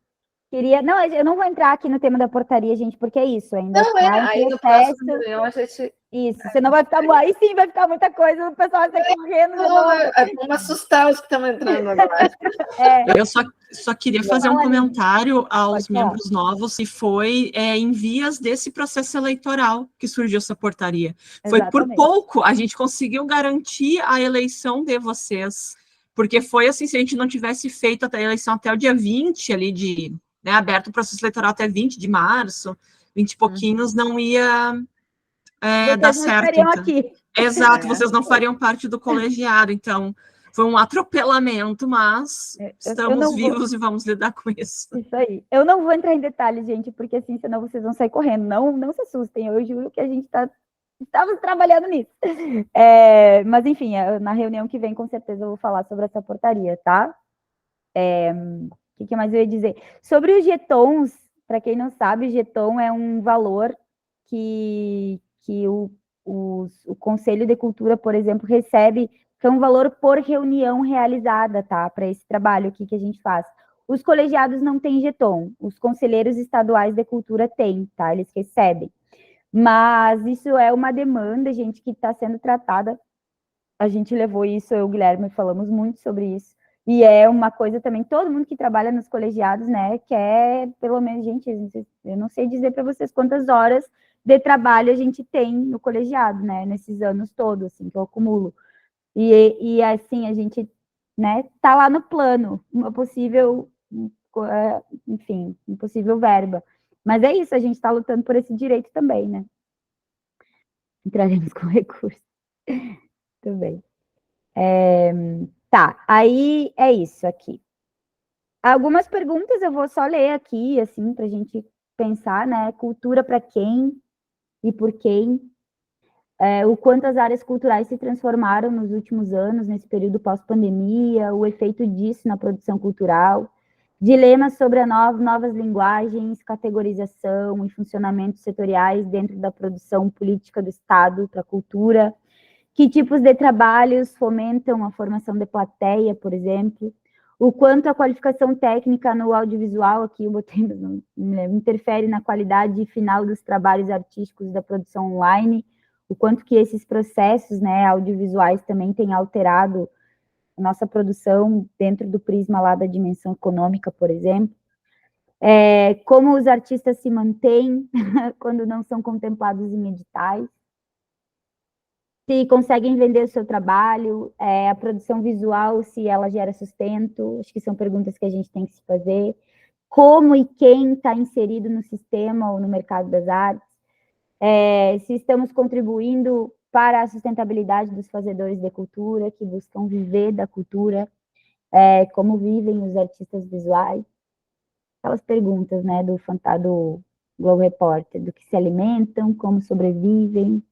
Não, eu não vou entrar aqui no tema da portaria, gente, porque é isso, ainda não, aí no próximo reunião a gente... Isso, senão vai ficar... Aí sim vai ficar muita coisa, o pessoal vai sair correndo. Vamos assustar os que estão entrando agora. Eu só queria fazer um comentário aos membros novos, se foi em vias desse processo eleitoral que surgiu essa portaria. Foi por pouco, a gente conseguiu garantir a eleição de vocês, porque foi assim, se a gente não tivesse feito a eleição até o dia 20 ali aberto o processo eleitoral até 20 de março, 20 e pouquinhos, não ia dar certo. Vocês não estariam aqui. Exato, vocês não fariam parte do colegiado, então foi um atropelamento, mas estamos vivos e vamos lidar com isso. Isso aí. Eu não vou entrar em detalhes, gente, porque assim, senão vocês vão sair correndo. Não se assustem, eu juro que a gente estamos trabalhando nisso. Mas, enfim, na reunião que vem, com certeza, eu vou falar sobre essa portaria, tá? O que mais eu ia dizer? Sobre os jetons, para quem não sabe, jeton é um valor que o Conselho de Cultura, por exemplo, recebe, que é um valor por reunião realizada, tá? Para esse trabalho aqui que a gente faz. Os colegiados não têm jeton, os conselheiros estaduais de cultura têm, tá? Eles recebem. Mas isso é uma demanda, gente, que está sendo tratada. A gente levou isso, eu e o Guilherme falamos muito sobre isso. E é uma coisa também, todo mundo que trabalha nos colegiados, né, quer, pelo menos, gente, eu não sei dizer para vocês quantas horas de trabalho a gente tem no colegiado, né, nesses anos todos, assim, que eu acumulo. E assim, a gente, né, tá lá no plano, uma possível, enfim, impossível verba. Mas é isso, a gente está lutando por esse direito também, né? Entraremos com recurso também. Tá, aí é isso aqui. Algumas perguntas eu vou só ler aqui, assim, para a gente pensar, né? Cultura para quem e por quem? O quanto as áreas culturais se transformaram nos últimos anos, nesse período pós-pandemia, o efeito disso na produção cultural, dilemas sobre novas linguagens, categorização e funcionamentos setoriais dentro da produção política do Estado para a cultura, que tipos de trabalhos fomentam a formação de plateia, por exemplo, o quanto a qualificação técnica no audiovisual, aqui eu botei, não me lembro, interfere na qualidade final dos trabalhos artísticos da produção online, o quanto que esses processos, né, audiovisuais também têm alterado a nossa produção dentro do prisma lá da dimensão econômica, por exemplo, como os artistas se mantêm quando não são contemplados em editais, se conseguem vender o seu trabalho, a produção visual, se ela gera sustento, acho que são perguntas que a gente tem que se fazer, como e quem está inserido no sistema ou no mercado das artes, se estamos contribuindo para a sustentabilidade dos fazedores de cultura, que buscam viver da cultura, como vivem os artistas visuais, aquelas perguntas, né, do Globo Repórter, do que se alimentam, como sobrevivem.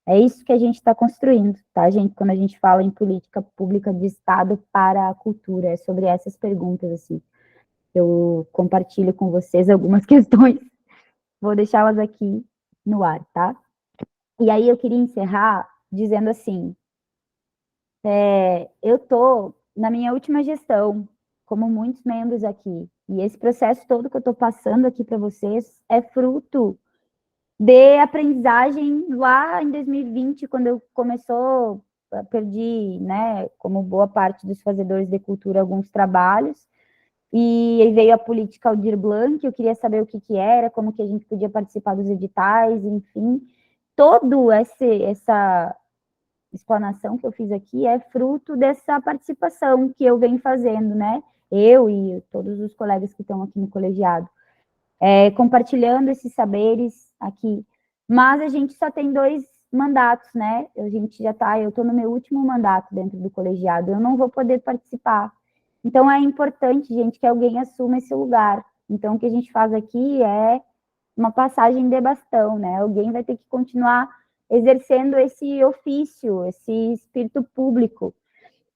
É isso que a gente está construindo, tá, gente? Quando a gente fala em política pública de Estado para a cultura, é sobre essas perguntas, assim. Eu compartilho com vocês algumas questões, vou deixá-las aqui no ar, tá? E aí eu queria encerrar dizendo assim, eu tô na minha última gestão, como muitos membros aqui, e esse processo todo que eu tô passando aqui para vocês é fruto de aprendizagem lá em 2020, quando eu perdi, né, como boa parte dos fazedores de cultura, alguns trabalhos, e aí veio a política Aldir Blanc, eu queria saber o que era, como que a gente podia participar dos editais, enfim, toda essa explanação que eu fiz aqui é fruto dessa participação que eu venho fazendo, né, eu e todos os colegas que estão aqui no colegiado, compartilhando esses saberes aqui, mas a gente só tem mandatos, né? Eu estou no meu último mandato dentro do colegiado, eu não vou poder participar. Então, é importante, gente, que alguém assuma esse lugar. Então, o que a gente faz aqui é uma passagem de bastão, né? Alguém vai ter que continuar exercendo esse ofício, esse espírito público.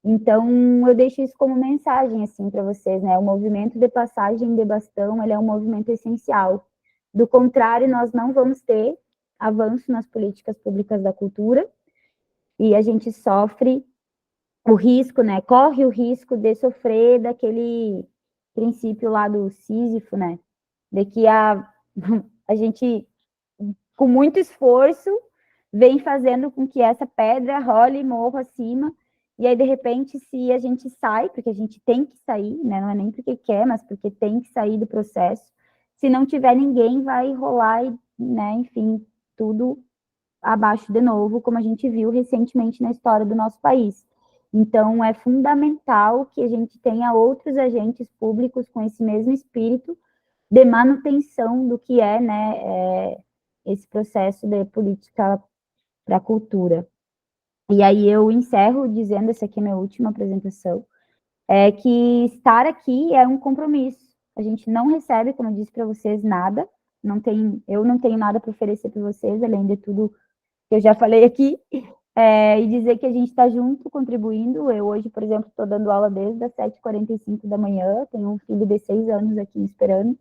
Então, eu deixo isso como mensagem, assim, para vocês, né? O movimento de passagem de bastão, ele é um movimento essencial. Do contrário, nós não vamos ter avanço nas políticas públicas da cultura, e a gente sofre o risco, né? Corre o risco de sofrer daquele princípio lá do Sísifo, né? De que a gente, com muito esforço, vem fazendo com que essa pedra role morro acima, e aí, de repente, se a gente sai, porque a gente tem que sair, né? Não é nem porque quer, mas porque tem que sair do processo, se não tiver ninguém, vai rolar, né? Enfim, tudo abaixo de novo, como a gente viu recentemente na história do nosso país. Então, é fundamental que a gente tenha outros agentes públicos com esse mesmo espírito de manutenção do que é, né, esse processo de política para a cultura. E aí eu encerro dizendo, essa aqui é a minha última apresentação, é que estar aqui é um compromisso. A gente não recebe, como eu disse para vocês, nada, eu não tenho nada para oferecer para vocês, além de tudo que eu já falei aqui, e dizer que a gente está junto, contribuindo. Eu hoje, por exemplo, estou dando aula desde as 7h45 da manhã, tenho um filho de 6 anos aqui me esperando,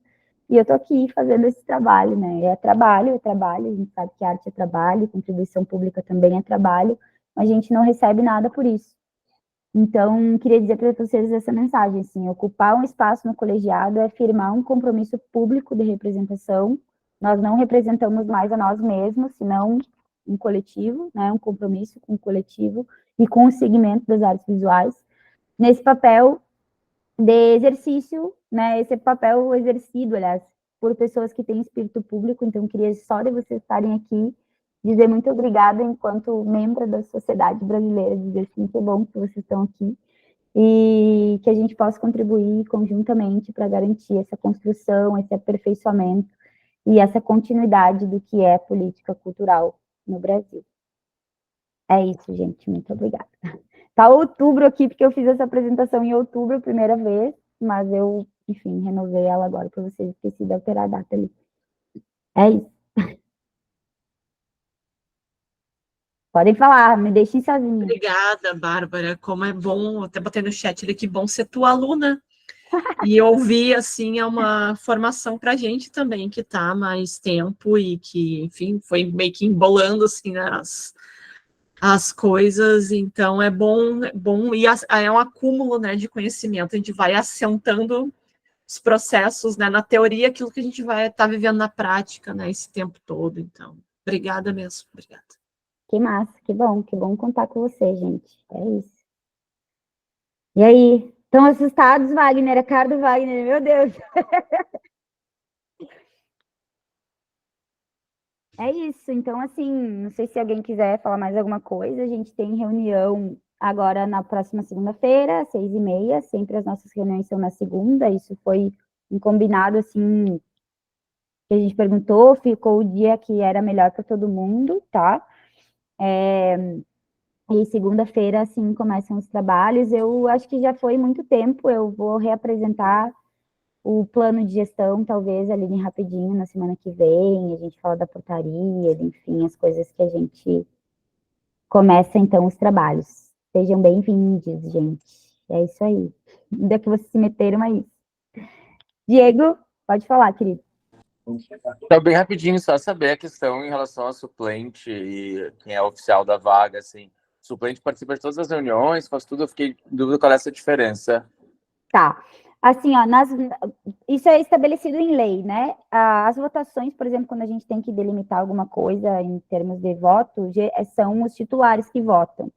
e eu estou aqui fazendo esse trabalho, né? É trabalho, a gente sabe que arte é trabalho, contribuição pública também é trabalho, mas a gente não recebe nada por isso. Então, queria dizer para vocês essa mensagem, assim, ocupar um espaço no colegiado é firmar um compromisso público de representação. Nós não representamos mais a nós mesmos, senão um coletivo, né, um compromisso com o coletivo e com o segmento das artes visuais, nesse papel de exercício, né, esse papel exercido, aliás, por pessoas que têm espírito público. Então, queria só de vocês estarem aqui, dizer muito obrigada enquanto membro da sociedade brasileira, dizer assim, que bom que vocês estão aqui, e que a gente possa contribuir conjuntamente para garantir essa construção, esse aperfeiçoamento e essa continuidade do que é política cultural no Brasil. É isso, gente, muito obrigada. Tá outubro aqui, porque eu fiz essa apresentação em outubro, primeira vez, mas eu, enfim, renovei ela agora para vocês, esqueci de alterar a data ali. É isso. Podem falar, me deixem sozinha. Obrigada, Bárbara, como é bom, até botei no chat ali, que bom ser tua aluna. E ouvir, assim, é uma formação para a gente também, que está há mais tempo e que, enfim, foi meio que embolando, assim, as coisas. Então, é bom e é um acúmulo, né, de conhecimento. A gente vai assentando os processos, né, na teoria, aquilo que a gente vai estar vivendo na prática, né, esse tempo todo. Então, obrigada mesmo, obrigada. Que massa, que bom contar com você, gente. É isso. E aí, estão assustados, Wagner? A cara do Wagner, meu Deus. É isso, então, assim, não sei se alguém quiser falar mais alguma coisa, a gente tem reunião agora na próxima segunda-feira, às 6h30, sempre as nossas reuniões são na segunda, isso foi um combinado, assim, que a gente perguntou, ficou o dia que era melhor para todo mundo, tá? E segunda-feira, assim, começam os trabalhos. Eu acho que já foi muito tempo, eu vou reapresentar o plano de gestão, talvez, ali rapidinho, na semana que vem, a gente fala da portaria, enfim, as coisas que a gente começa, então, os trabalhos. Sejam bem-vindos, gente. É isso aí. Ainda que vocês se meteram, é isso. Diego, pode falar, querido. Então, bem rapidinho, só saber a questão em relação ao suplente e quem é oficial da vaga, assim. O suplente participa de todas as reuniões, faz tudo, eu fiquei em dúvida qual é essa diferença. Tá. Assim, ó, isso é estabelecido em lei, né? As votações, por exemplo, quando a gente tem que delimitar alguma coisa em termos de voto, são os titulares que votam.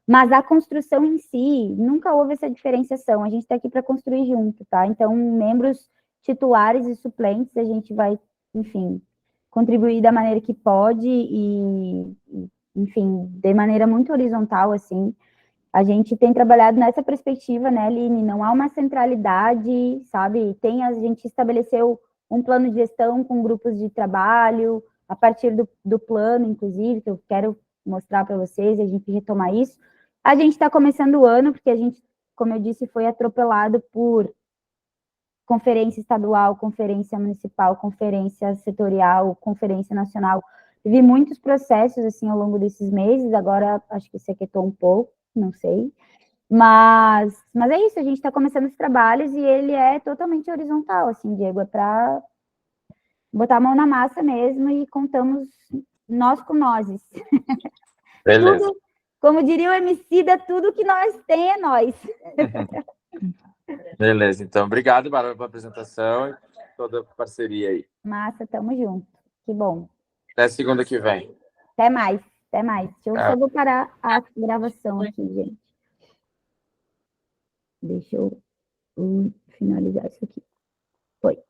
Mas a construção em si, nunca houve essa diferenciação. A gente está aqui para construir junto, tá? Então, membros titulares e suplentes, a gente vai, enfim, contribuir da maneira que pode e, enfim, de maneira muito horizontal, assim. A gente tem trabalhado nessa perspectiva, né, Aline? Não há uma centralidade, sabe? A gente estabeleceu um plano de gestão com grupos de trabalho, a partir do plano, inclusive, que eu quero mostrar para vocês, a gente retomar isso. A gente está começando o ano, porque a gente, como eu disse, foi atropelado por conferência estadual, conferência municipal, conferência setorial, conferência nacional. Teve muitos processos, assim, ao longo desses meses, agora acho que se aquietou um pouco, não sei. Mas é isso, a gente está começando os trabalhos e ele é totalmente horizontal, assim, Diego, é para botar a mão na massa mesmo e contamos nós com nozes. Beleza. Tudo, como diria o Emicida, tudo que nós tem é nós. Beleza, então, obrigado, Bárbara, pela apresentação e toda a parceria aí. Massa, tamo junto. Que bom. Até segunda que vem. Até mais, até mais. Eu Ah. só vou parar a gravação aqui, gente. Deixa eu finalizar isso aqui. Foi.